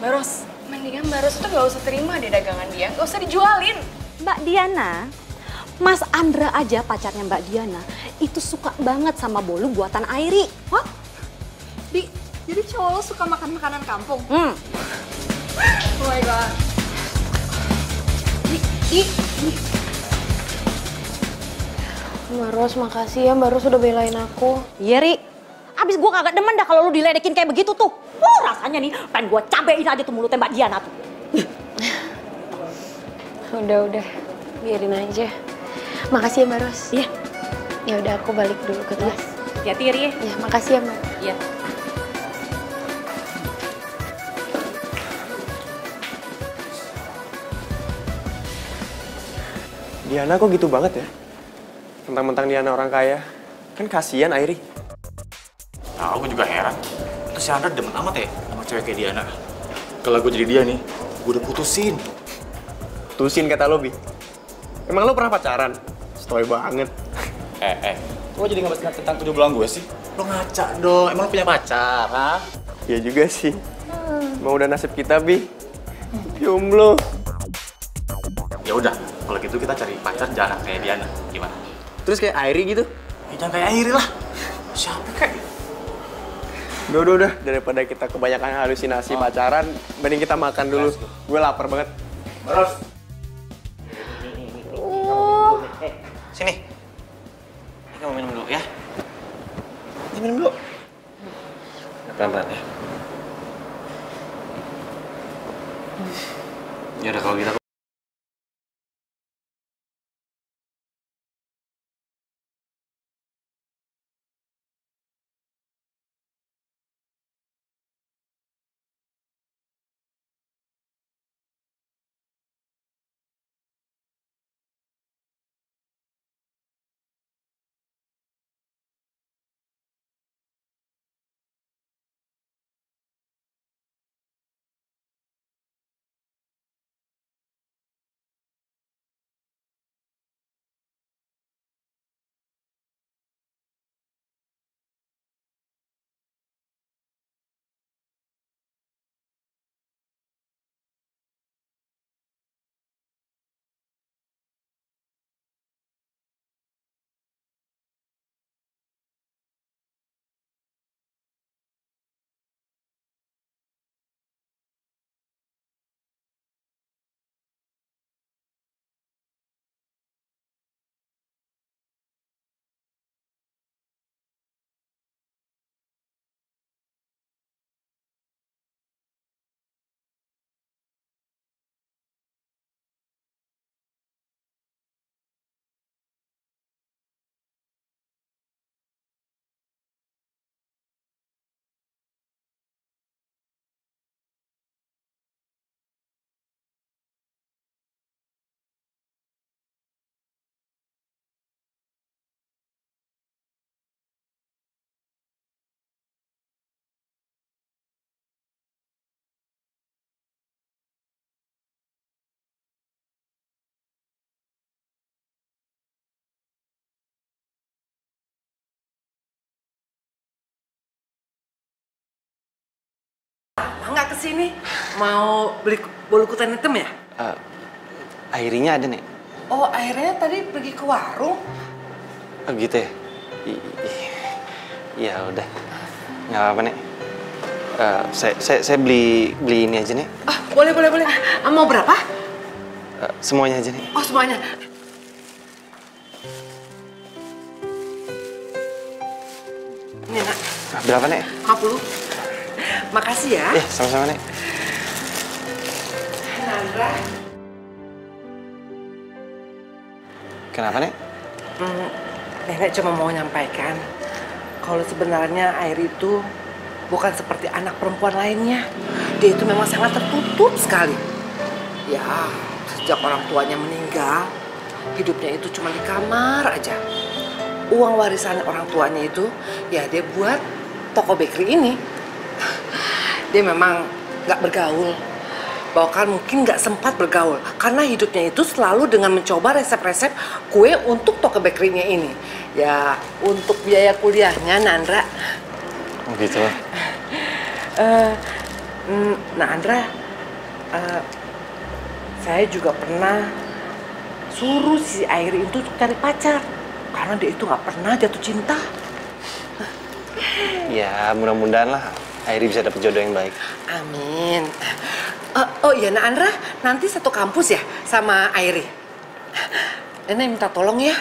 Baros, mendingan Baros tuh nggak usah terima deh dagangan dia, nggak usah dijualin. Mbak Diana, Mas Andra aja pacarnya Mbak Diana itu suka banget sama bolu buatan Airi. Wah? Jadi cowok lo suka makan makanan kampung? Hmm. Oh my god. Mbak Ros, makasih ya Mbak Ros udah belain aku. Iya, Ri. Abis gua kagak demen dah kalau lu diledekin kayak begitu tuh. Rasanya nih pengen gua cabein aja tuh mulutnya Mbak Diana tuh. Udah, biarin aja. Makasih ya Mbak Ros. Iya. Ya udah aku balik dulu ke kelas. Hati-hati, Ri. Ya, makasih ya Mbak. Iya. Diana kok gitu banget ya? Mentang-mentang Diana orang kaya. Kan kasihan Airi. Nah, aku juga heran. Terus si Andra demen amat ya sama cewek kayak Diana. Kalau gue jadi dia nih, gue udah putusin. Putusin kata lo, Bi. Emang lo pernah pacaran? Stoy banget. Lo jadi ngebahas tentang 7 bulan gue sih? Lo ngaca dong, emang lo punya pacar, ha? Ya juga sih. Mau udah nasib kita, Bi. Jomblo. Ya udah, kalau gitu kita cari pacar jarang kayak Diana. Gimana? Terus kayak Airi gitu? Ya jangan kayak Airi lah. Siapa kayak? Udah. Daripada kita kebanyakan halusinasi pacaran, mending kita makan dulu. Gue lapar banget. Baros. Sini. Ini kamu minum dulu ya. Ini minum dulu. Pelan-pelan ya. Ya udah kalau gitu sih ini? Mau beli bolu kutan hitam ya? Airinya ada, Nek. Oh, akhirnya tadi pergi ke warung. Oh gitu ya? Ya udah, nggak apa-apa, Nek. Saya beli ini aja, Nek. Ah, boleh. Mau berapa? Semuanya aja, Nek. Oh, semuanya. Ini, Nak. Berapa, Nek? 50. Makasih ya. Sama-sama, Nek. Nandra. Kenapa, Nek? Nenek cuma mau nyampaikan kalau sebenarnya Airi itu bukan seperti anak perempuan lainnya. Dia itu memang sangat tertutup sekali. Ya, sejak orang tuanya meninggal, hidupnya itu cuma di kamar aja. Uang warisan orang tuanya itu, ya dia buat toko bakery ini. Dia memang nggak bergaul. Bahkan mungkin nggak sempat bergaul. Karena hidupnya itu selalu dengan mencoba resep-resep kue untuk toko bakery-nya ini. Ya, untuk biaya kuliahnya, Nandra. Oh gitu. Nandra, saya juga pernah suruh si Airi itu untuk cari pacar. Karena dia itu nggak pernah jatuh cinta. Ya, mudah-mudahan lah Airi bisa dapet jodoh yang baik. Amin. Oh iya, Nandra, nanti satu kampus ya sama Airi. Nenek minta tolong ya.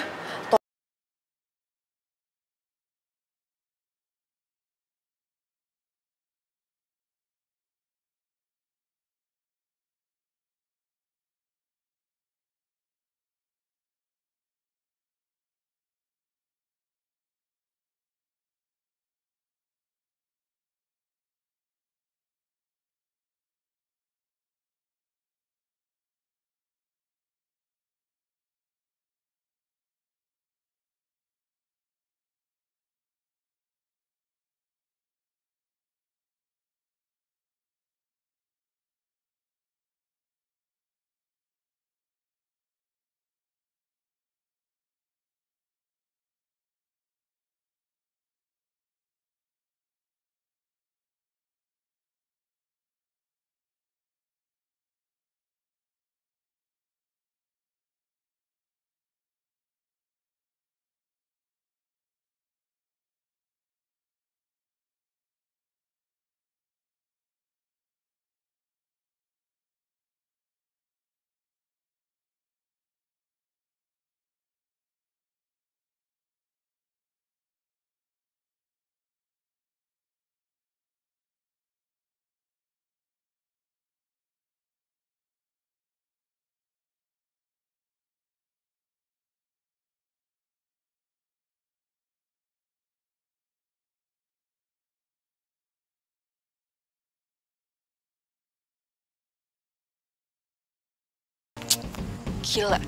Gila,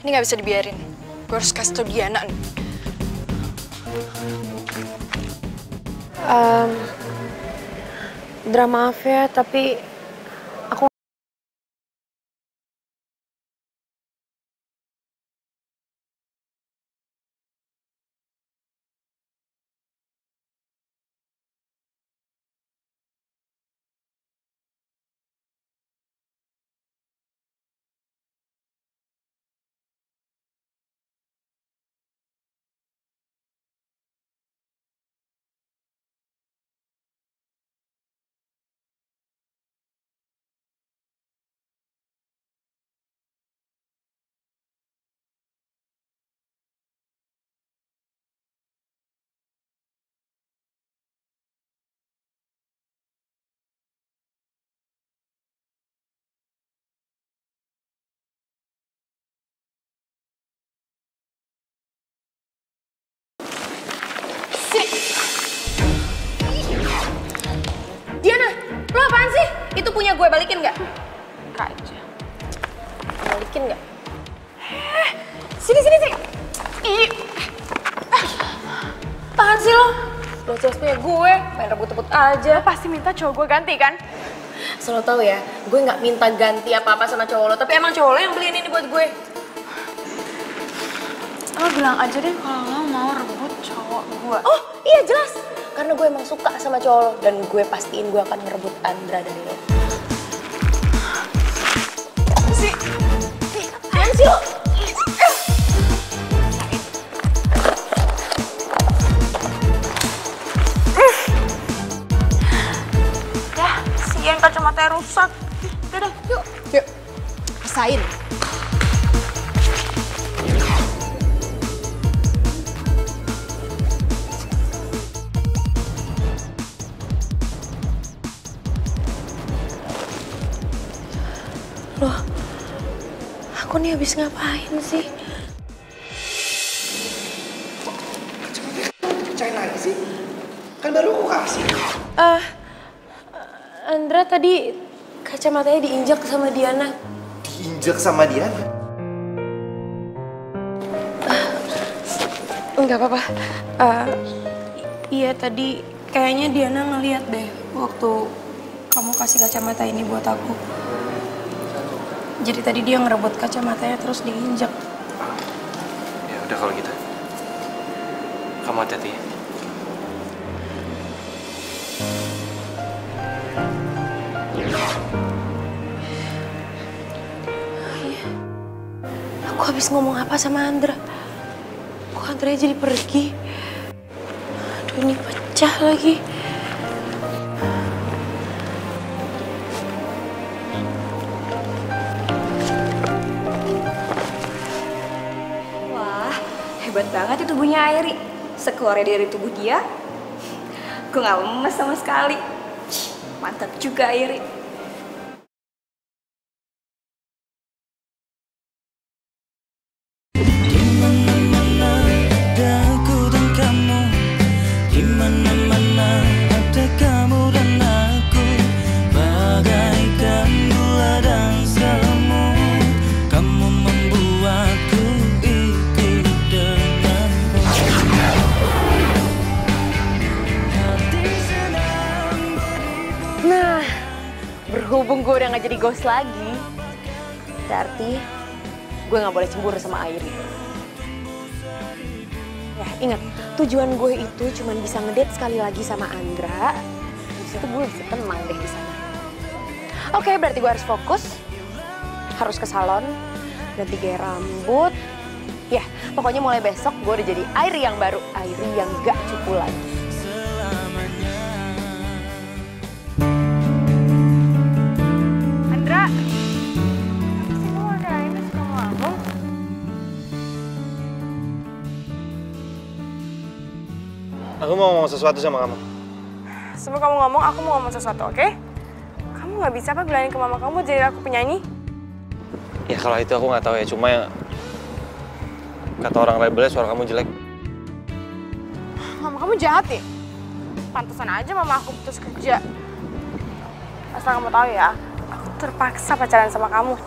ini nggak bisa dibiarin. Gue harus kasih tau Diana nih. Dra, maaf ya, tapi aku Diana, lo apaan sih? Itu punya gue, balikin nggak? Kak aja. Balikin nggak? Sini. Ih. Apaan sih lo? Lo jelas punya gue, main rebut-rebut aja. Lo pasti minta cowok gue ganti kan? Asal lo tau ya, gue nggak minta ganti apa-apa sama cowok lo, tapi emang cowok lo yang beliin ini buat gue. Lo bilang aja deh kalau lo mau rebut cowok gue. Oh iya jelas, Karena gue emang suka sama cowok lo. Dan gue pastiin gue akan ngerebut Andra dari lo. Apaan sih lo? Ya, sian kacamatanya rusak. Udah, yuk. Yuk, rasain. Loh, aku nih habis ngapain sih? Pecahin lagi sih? Kan baru aku kasih. Andra tadi kacamatanya diinjak sama Diana. Diinjak sama dia? Enggak apa-apa. Iya tadi kayaknya Diana ngeliat deh waktu kamu kasih kacamata ini buat aku. Jadi tadi dia ngerebut kacamatanya terus diinjak. Ya udah kalau gitu. Kamu hati-hati ya. Aku habis ngomong apa sama Andra? Kok Andra jadi pergi? Aduh ini pecah lagi. Wah, hebat banget itu tubuhnya Airi. Sekeluarnya dari tubuh dia, gue gak lemes sama sekali. Mantap juga Airi. Berhubung gue udah gak jadi ghost lagi, berarti gue gak boleh cemburu sama Airi. Ya ingat, tujuan gue itu cuma bisa ngedate sekali lagi sama Andra. Di situ gue bisa tenang deh di sana. Oke, berarti gue harus fokus, harus ke salon, ganti gaya rambut. Ya, pokoknya mulai besok gue udah jadi Airi yang baru, Airi yang gak cupu lagi. Aku mau ngomong sesuatu sama kamu. Sebelum kamu ngomong, aku mau ngomong sesuatu, oke? Kamu nggak bisa apa bilangin ke mama kamu jadi aku penyanyi? Ya kalau itu aku nggak tahu ya, cuma ya, kata orang rebelnya suara kamu jelek. Mama kamu jahat ya? Pantesan aja mama aku putus kerja. Asal kamu tahu ya, aku terpaksa pacaran sama kamu.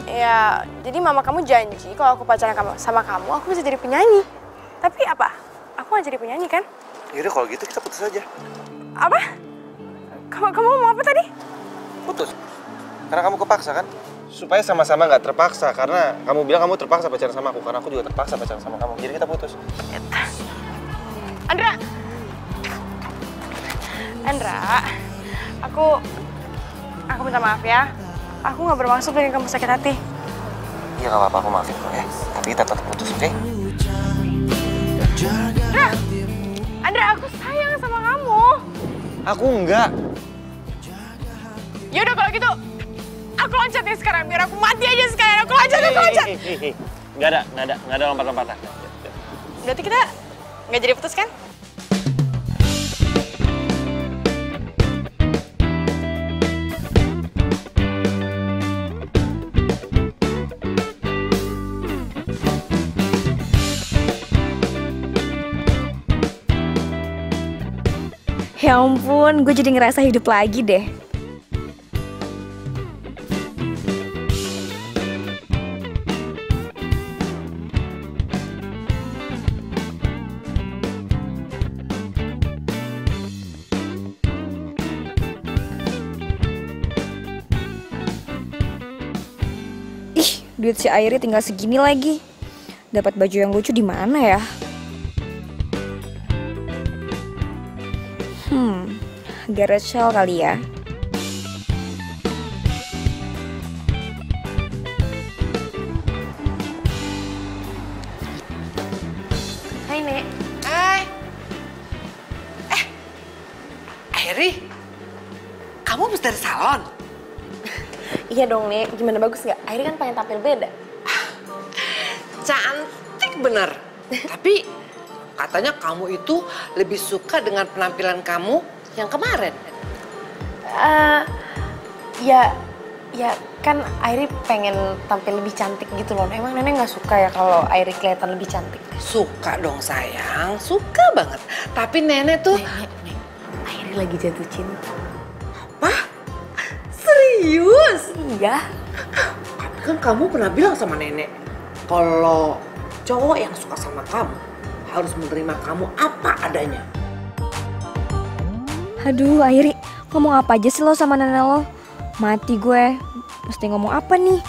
Ya, jadi mama kamu janji kalau aku pacaran sama kamu, aku bisa jadi penyanyi. Tapi apa? Aku nggak jadi penyanyi kan? Yaudah kalau gitu kita putus aja. Apa? Kamu mau apa tadi? Putus. Karena kamu kepaksa kan? Supaya sama-sama nggak terpaksa. Karena kamu bilang kamu terpaksa pacaran sama aku. Karena aku juga terpaksa pacaran sama kamu. Jadi kita putus. Andra, aku minta maaf ya. Aku nggak bermaksud bikin kamu sakit hati. Iya nggak apa-apa, aku maafin kok ya. Tapi kita tetap putus, oke? Andra, aku sayang sama kamu. Aku enggak. Ya udah kalau gitu, aku loncat nih sekarang biar aku mati aja sekalian. Aku loncat. Nggak ada lompat-lompatan. Berarti kita nggak jadi putus kan? Ya ampun, gue jadi ngerasa hidup lagi deh. Ih, duit si Airi tinggal segini lagi. Dapat baju yang lucu di mana ya? Garage Sale kali ya. Hai, Nek. Hai. Airi, kamu habis dari salon? Iya dong, Nek. Gimana, bagus nggak? Airi kan pengen tampil beda. Cantik bener. Tapi katanya kamu itu lebih suka dengan penampilan kamu yang kemarin. Ya kan Airi pengen tampil lebih cantik gitu loh. Emang Nenek nggak suka ya kalau Airi kelihatan lebih cantik? Suka dong sayang, suka banget. Tapi nenek tuh... Nek, Airi lagi jatuh cinta. Apa? Serius? Iya. Tapi kan kamu pernah bilang sama nenek, kalau cowok yang suka sama kamu harus menerima kamu apa adanya. Aduh, Airi, ngomong apa aja sih lo sama nenek lo? Mati gue, mesti ngomong apa nih?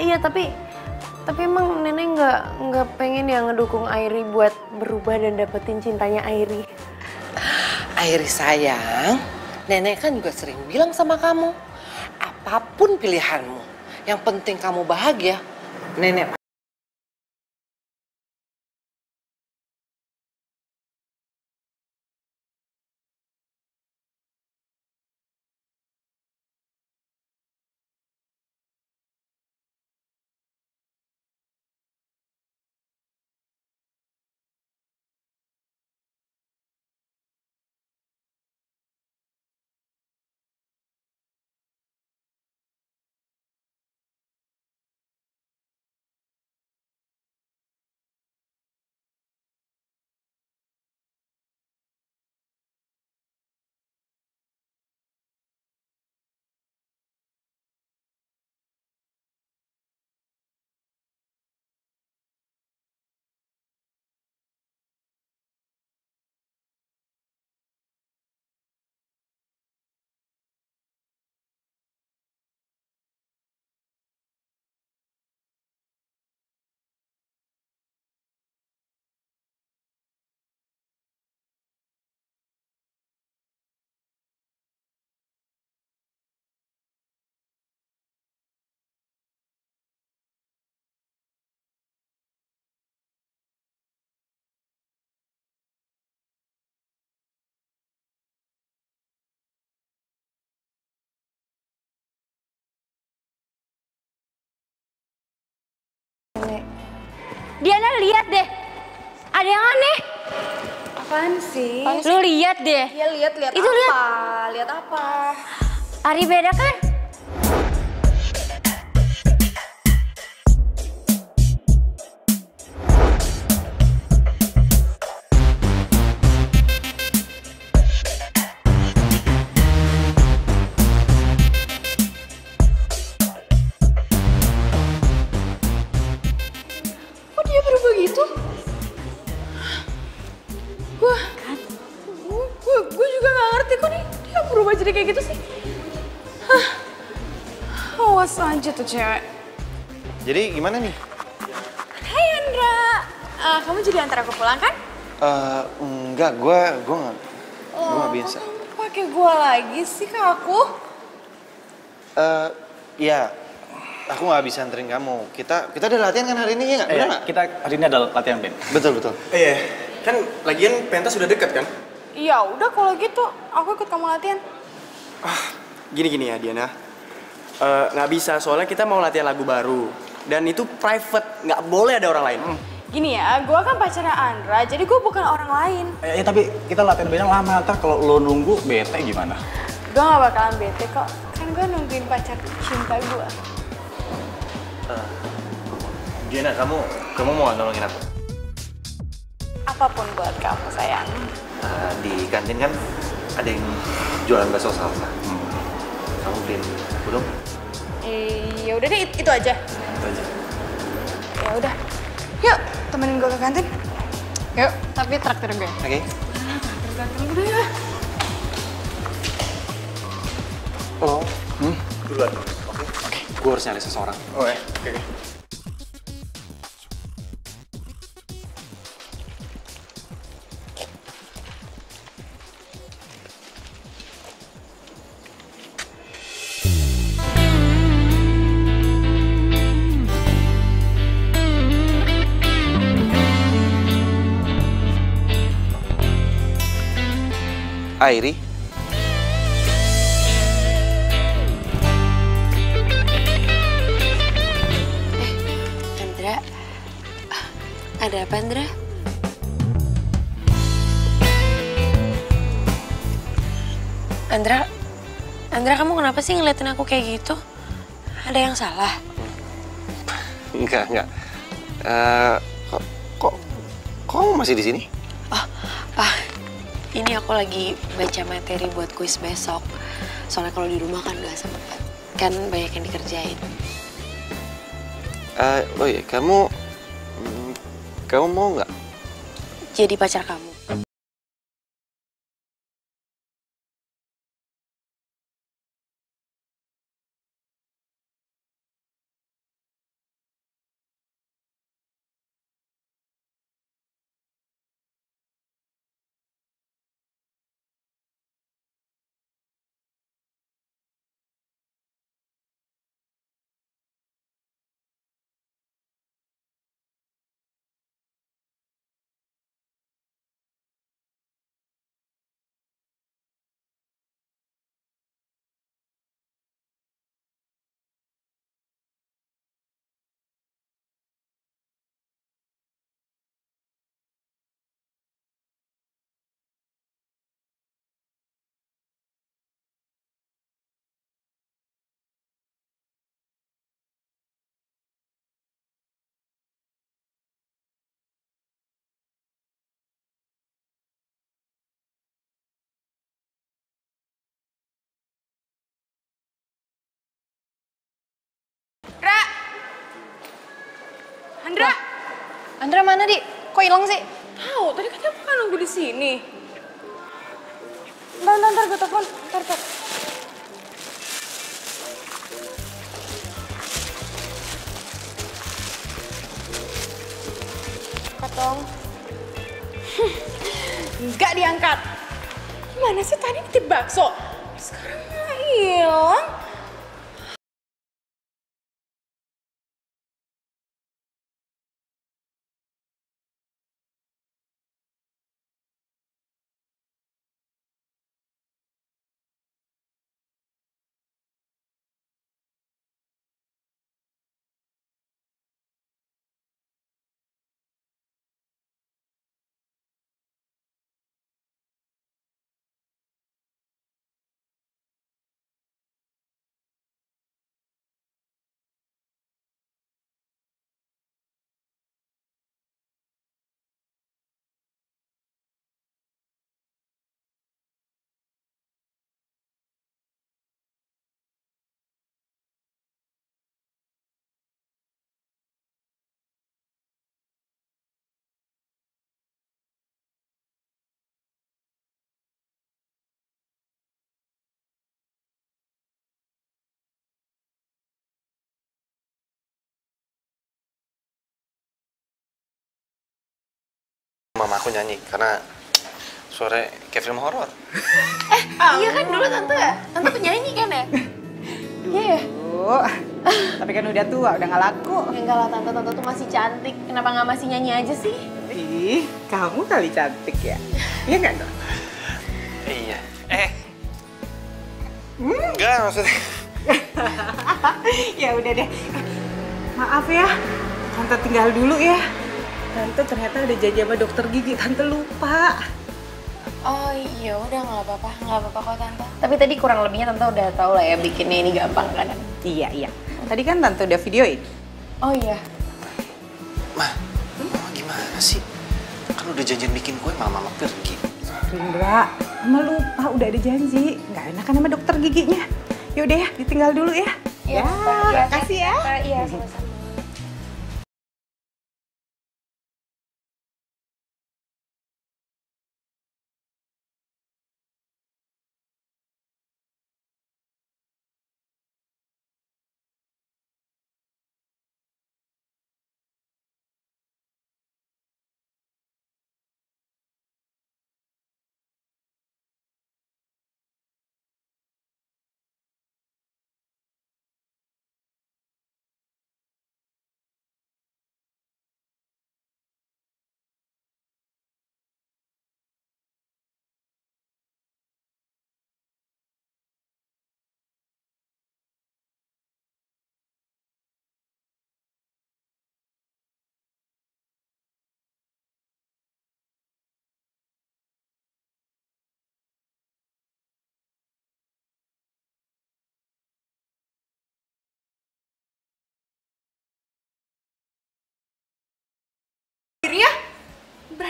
Iya, tapi emang Nenek nggak pengen ya ngedukung Airi buat berubah dan dapetin cintanya Airi. Airi sayang, nenek kan juga sering bilang sama kamu, apapun pilihanmu, yang penting kamu bahagia, nenek. Diana, lihat deh. Ada yang aneh. Apaan sih? Lu lihat deh. Iya, lihat Itu apa? lihat. Lihat apa? Ari beda kan? Kok dia berubah gitu? Gue juga gak ngerti kok nih dia berubah jadi kayak gitu sih. Awas aja tuh cewek. Jadi gimana nih? Hai Andra, kamu jadi antar aku pulang kan? Enggak, gue nggak biasa. Pakai gue lagi sih ke aku? Ya, aku nggak bisa anterin kamu. Kita udah latihan kan hari ini ya nggak? Bener nggak? Kita hari ini ada latihan band. Betul. Iya, kan lagian pentas sudah dekat kan? Ya udah kalau gitu, aku ikut kamu latihan. Gini ya Diana, nggak bisa soalnya kita mau latihan lagu baru dan itu private, nggak boleh ada orang lain. Gini ya, gue kan pacarnya Andra, jadi gue bukan orang lain. Ya tapi kita latihan bandnya lama, ntar kalau lo nunggu bete gimana? Gue gak bakalan bete kok, kan gue nungguin pacar cinta gue. Diana, kamu mau nolongin aku? Apapun buat kamu sayang. Di kantin kan ada yang jualan bakso salsa. Kamu beliin belum? Ya udah deh, itu aja. Itu aja. Ya udah, yuk temenin gue ke kantin. Yuk, tapi traktir gue. Oke. Traktir gue ya. Oh, Duluan. oke. Gue harus nyari seseorang. Oke. Airi? Andra, ada apa Andra? Andra kamu kenapa sih ngeliatin aku kayak gitu? Ada yang salah? Enggak. Kok kamu masih di sini? Ini aku lagi baca materi buat kuis besok. Soalnya kalau di rumah kan nggak sempet. Kan banyak yang dikerjain. Oh iya, kamu mau nggak? Jadi pacar kamu. Andra mana, Di? Kok hilang sih? Tahu, tadi katanya bukan nunggu di sini. Ntar gue telepon. Ntar. Katong. Nggak diangkat. Gimana sih tadi nitip bakso? Sekarang hilang. Mama aku nyanyi karena suara kayak film horor. Iya kan dulu tante penyanyi kan ya? Iya. Tapi kan udah tua, udah nggak laku. Enggak lah tante tuh masih cantik. Kenapa nggak masih nyanyi aja sih? Ih, kamu kali cantik ya? Iya nggak dong? Iya. Enggak maksudnya. Ya udah deh. Maaf ya, tante tinggal dulu ya. Tante ternyata ada janji sama dokter gigi, tante lupa. Oh iya udah nggak apa-apa kok tante. Tapi tadi kurang lebihnya tante udah tahu lah ya bikinnya ini gampang kan? Iya. Tadi kan tante udah videoin. Oh iya. Mama gimana sih? Kan udah janjian bikin kue, mama pergi. Enggak, mama lupa udah ada janji. Nggak enakan sama dokter giginya. Yaudah ya, ditinggal dulu ya. Iya, makasih ya. Iya, sama-sama.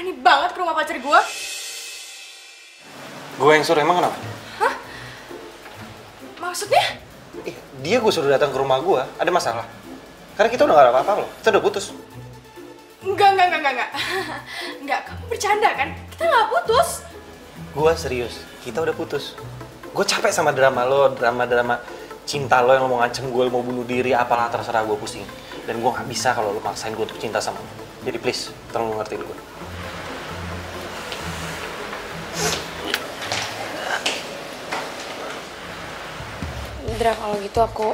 berani banget ke rumah pacar gue. Gue yang suruh, emang kenapa? Maksudnya? Dia gue suruh datang ke rumah gue, ada masalah? Karena kita udah gak ada apa-apa loh, kita udah putus. Enggak. Enggak, kamu bercanda kan? Kita nggak putus. Gue serius, kita udah putus. Gue capek sama drama lo, drama cinta lo yang lo mau ngancem gue, lo mau bunuh diri, apalah terserah, gue pusing. Dan gue gak bisa kalau lo maksain gue untuk cinta sama lo. Jadi please, tolong lo ngertiin gue. Dra, kalau gitu aku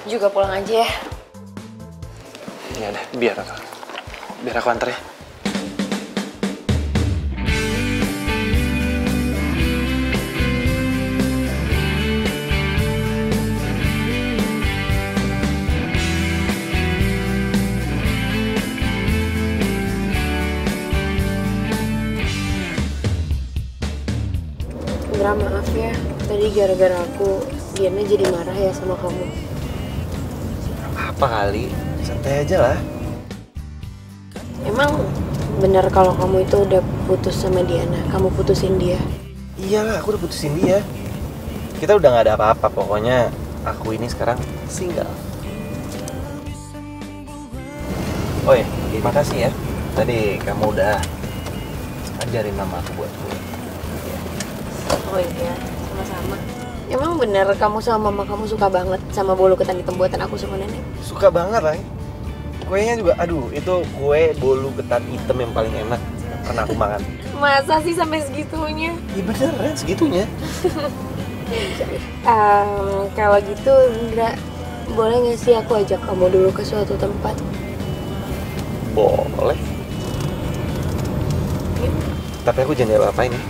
juga pulang aja ya. Ya udah, biar aku anter ya. Dra, maaf ya. Tadi gara-gara aku, Diana jadi marah ya sama kamu. Apa kali? Santai aja lah. Emang benar kalau kamu itu udah putus sama Diana? Kamu putusin dia? Iyalah, aku udah putusin dia. Kita udah gak ada apa-apa, pokoknya aku ini sekarang single. Oh ya, makasih ya. Tadi kamu udah ajarin nama aku buat gue. Oh iya, sama-sama. Emang bener kamu sama mama kamu suka banget sama bolu ketan hitam buatan aku sama nenek? Suka banget, Ray. Kuenya juga, aduh, itu kue bolu ketan hitam yang paling enak pernah aku makan. Masa sih sampai segitunya? Iya beneran, segitunya. Kalau gitu, Indra, boleh nggak sih aku ajak kamu dulu ke suatu tempat? Boleh. Tapi aku jangan apa-apain ya.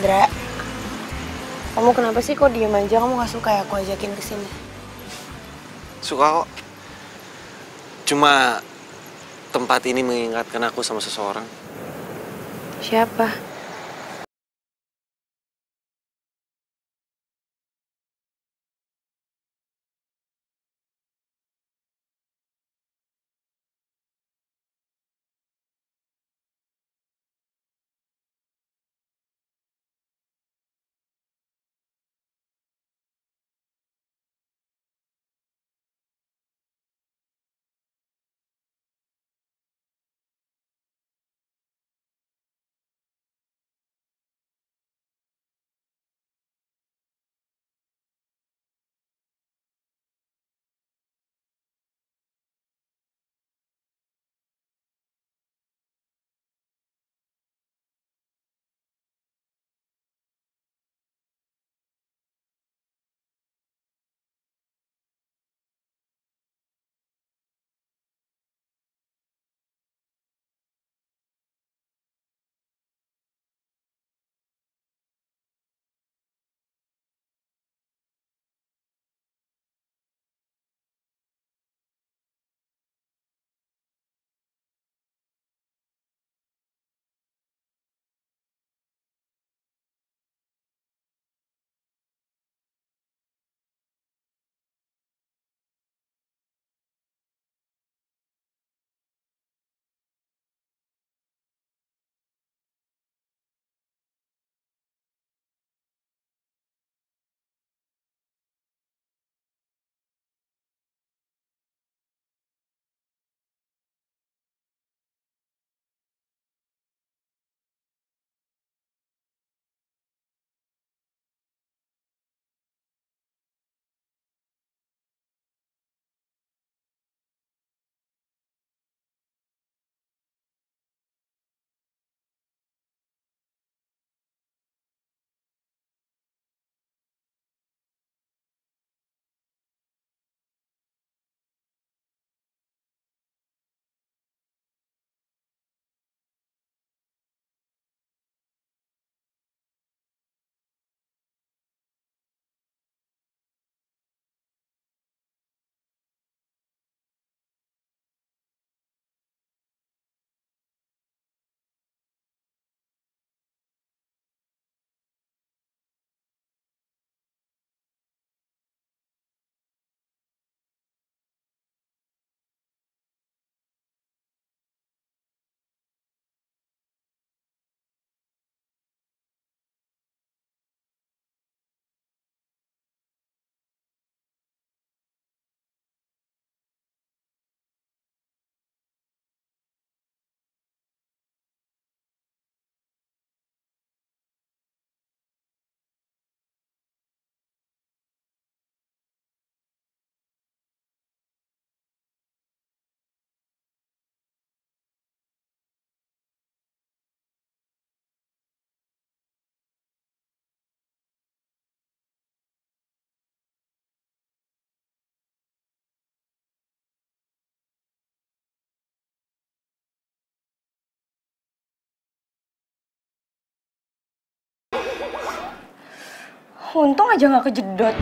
Indra, kamu kenapa sih kok diem aja? Kamu nggak suka ya aku ajakin ke sini? Suka kok. Cuma tempat ini mengingatkan aku sama seseorang. Siapa? Untung aja nggak kejedot.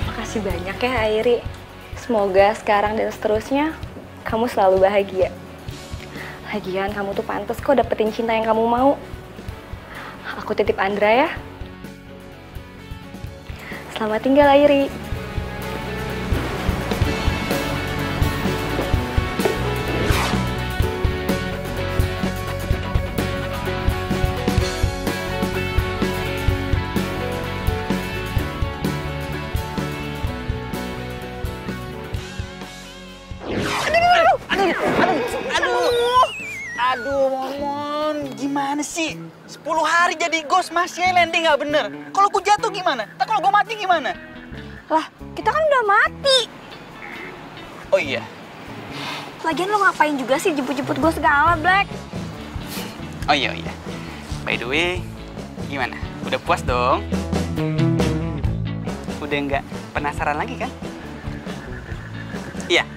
Makasih banyak ya Airi. Semoga sekarang dan seterusnya kamu selalu bahagia. Lagian kamu tuh pantas kok dapetin cinta yang kamu mau. Aku titip Andra ya. Selamat tinggal Airi. Aduh, Momon, gimana sih? 10 hari jadi ghost masih landing nggak bener. Kalau gue jatuh gimana? Tak kalau gue mati gimana? Lah, kita kan udah mati. Oh iya. Lagian lo ngapain juga sih jemput-jemput gue segala, Black? Oh iya. By the way, gimana? Udah puas dong? Udah nggak penasaran lagi kan? Iya.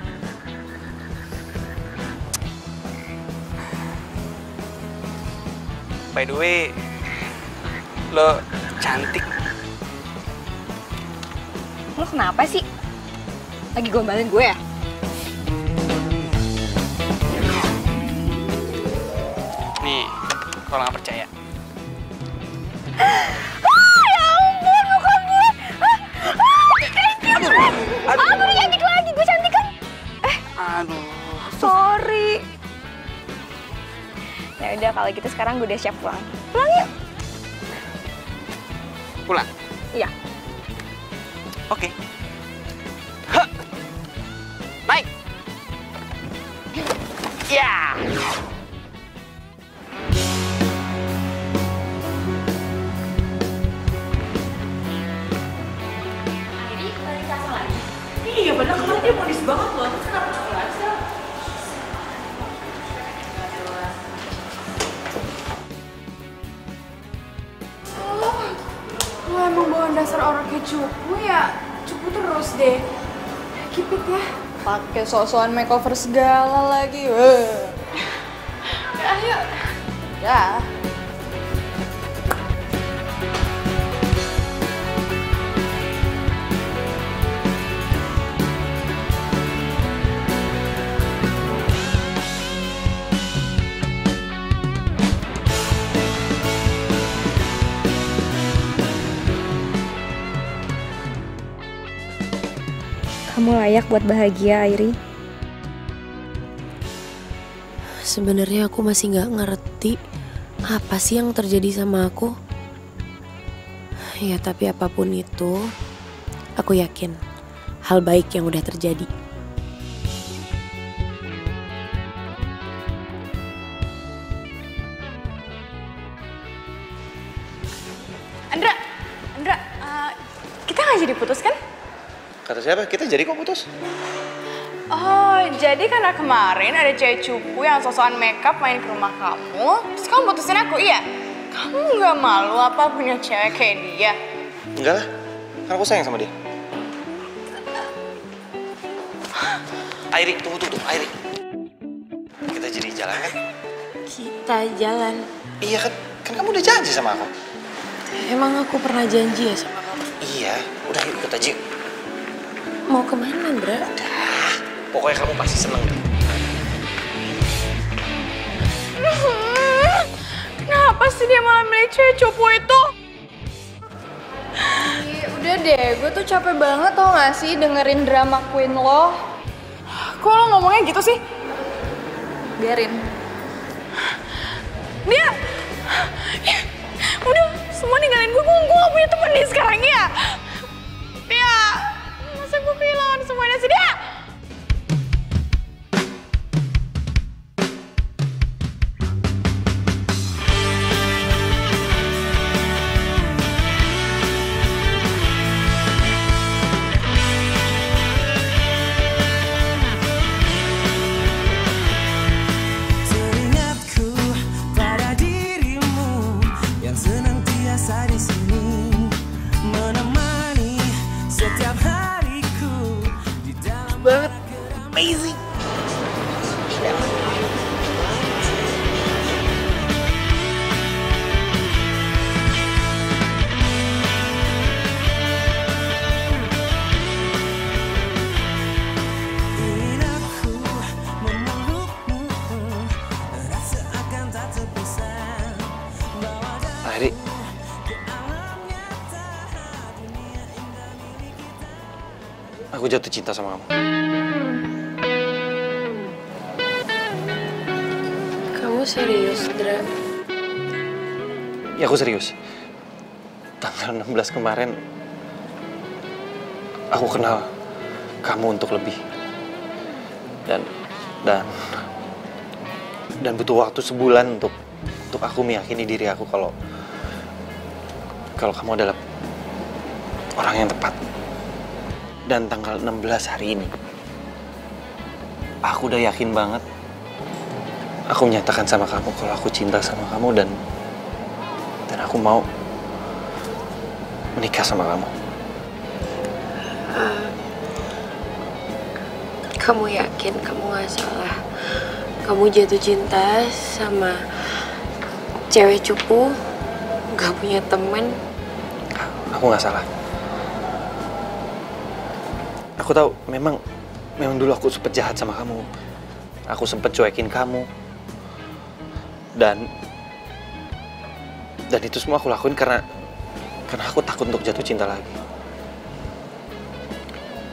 By the way, lo cantik. Lo kenapa sih? Lagi gombalin gue ya? Nih, kalau nggak percaya. Ya ampun, muka gue. Aduh, cantik lagi. Gue cantik kan? Aduh. Sorry. Ya udah kalau gitu sekarang gue udah siap pulang. Pulang yuk. Pulang? Iya. Oke. Huh. Naik. Ya. Jadi balik kasar lagi. Iya, padahal kemarin dia modis banget loh. Terus kenapa cukup lagi sih? Lo emang bawaan dasar orang kayak cupu ya? Cupu terus deh. Keep it ya. Pakai sosokan makeover segala lagi. Ayo. Ya. Kamu layak buat bahagia, Airi. Sebenarnya aku masih nggak ngerti apa sih yang terjadi sama aku. Ya tapi apapun itu, aku yakin hal baik yang udah terjadi. Andra, kita nggak jadi putus kan? Kata siapa? Kita jadi kok putus? Oh, jadi karena kemarin ada cewek cupu yang sosokan makeup main ke rumah kamu, terus kamu putusin aku, iya? Kamu nggak malu apa punya cewek kayak dia? Enggak lah, kan aku sayang sama dia. Airi, tunggu, Airi. Kita jadi jalan kan? Kita jalan. Iya kan kamu udah janji sama aku. Emang aku pernah janji ya sama kamu? Iya, udah yuk ikut aja yuk. Mau kemana, Andra? Pokoknya kamu pasti seneng deh. Kenapa sih dia malah milih cewek cupu itu? Udah deh, gue tuh capek banget tau gak sih dengerin drama queen lo. Kok lo ngomongnya gitu sih? Biarin. Dia... Udah, semua ninggalin gue gak punya temen nih sekarang ya. Dia... Masa gue kehilangan semuanya sih dia? Teringatku pada dirimu yang senantiasa di sini menemani setiap hariku di dalam amazing. Ingin aku memelukmu, rasa akan tak terpisah. Airi, aku jatuh cinta sama kamu. Kamu serius, Dra? Ya aku serius. Tanggal 16 kemarin, aku kenal kamu untuk lebih. Dan butuh waktu sebulan untuk aku meyakini diri aku kalau kamu adalah orang yang tepat. Dan tanggal 16 hari ini, aku udah yakin banget. Aku menyatakan sama kamu kalau aku cinta sama kamu dan aku mau menikah sama kamu. Kamu yakin kamu gak salah? Kamu jatuh cinta sama cewek cupu, gak punya temen? Aku gak salah. Aku tahu memang dulu aku sempet jahat sama kamu. Aku sempet cuekin kamu. Dan itu semua aku lakuin karena aku takut untuk jatuh cinta lagi.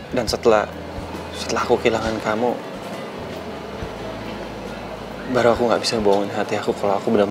Dan setelah aku kehilangan kamu, baru aku nggak bisa bohongin hati aku kalau aku benar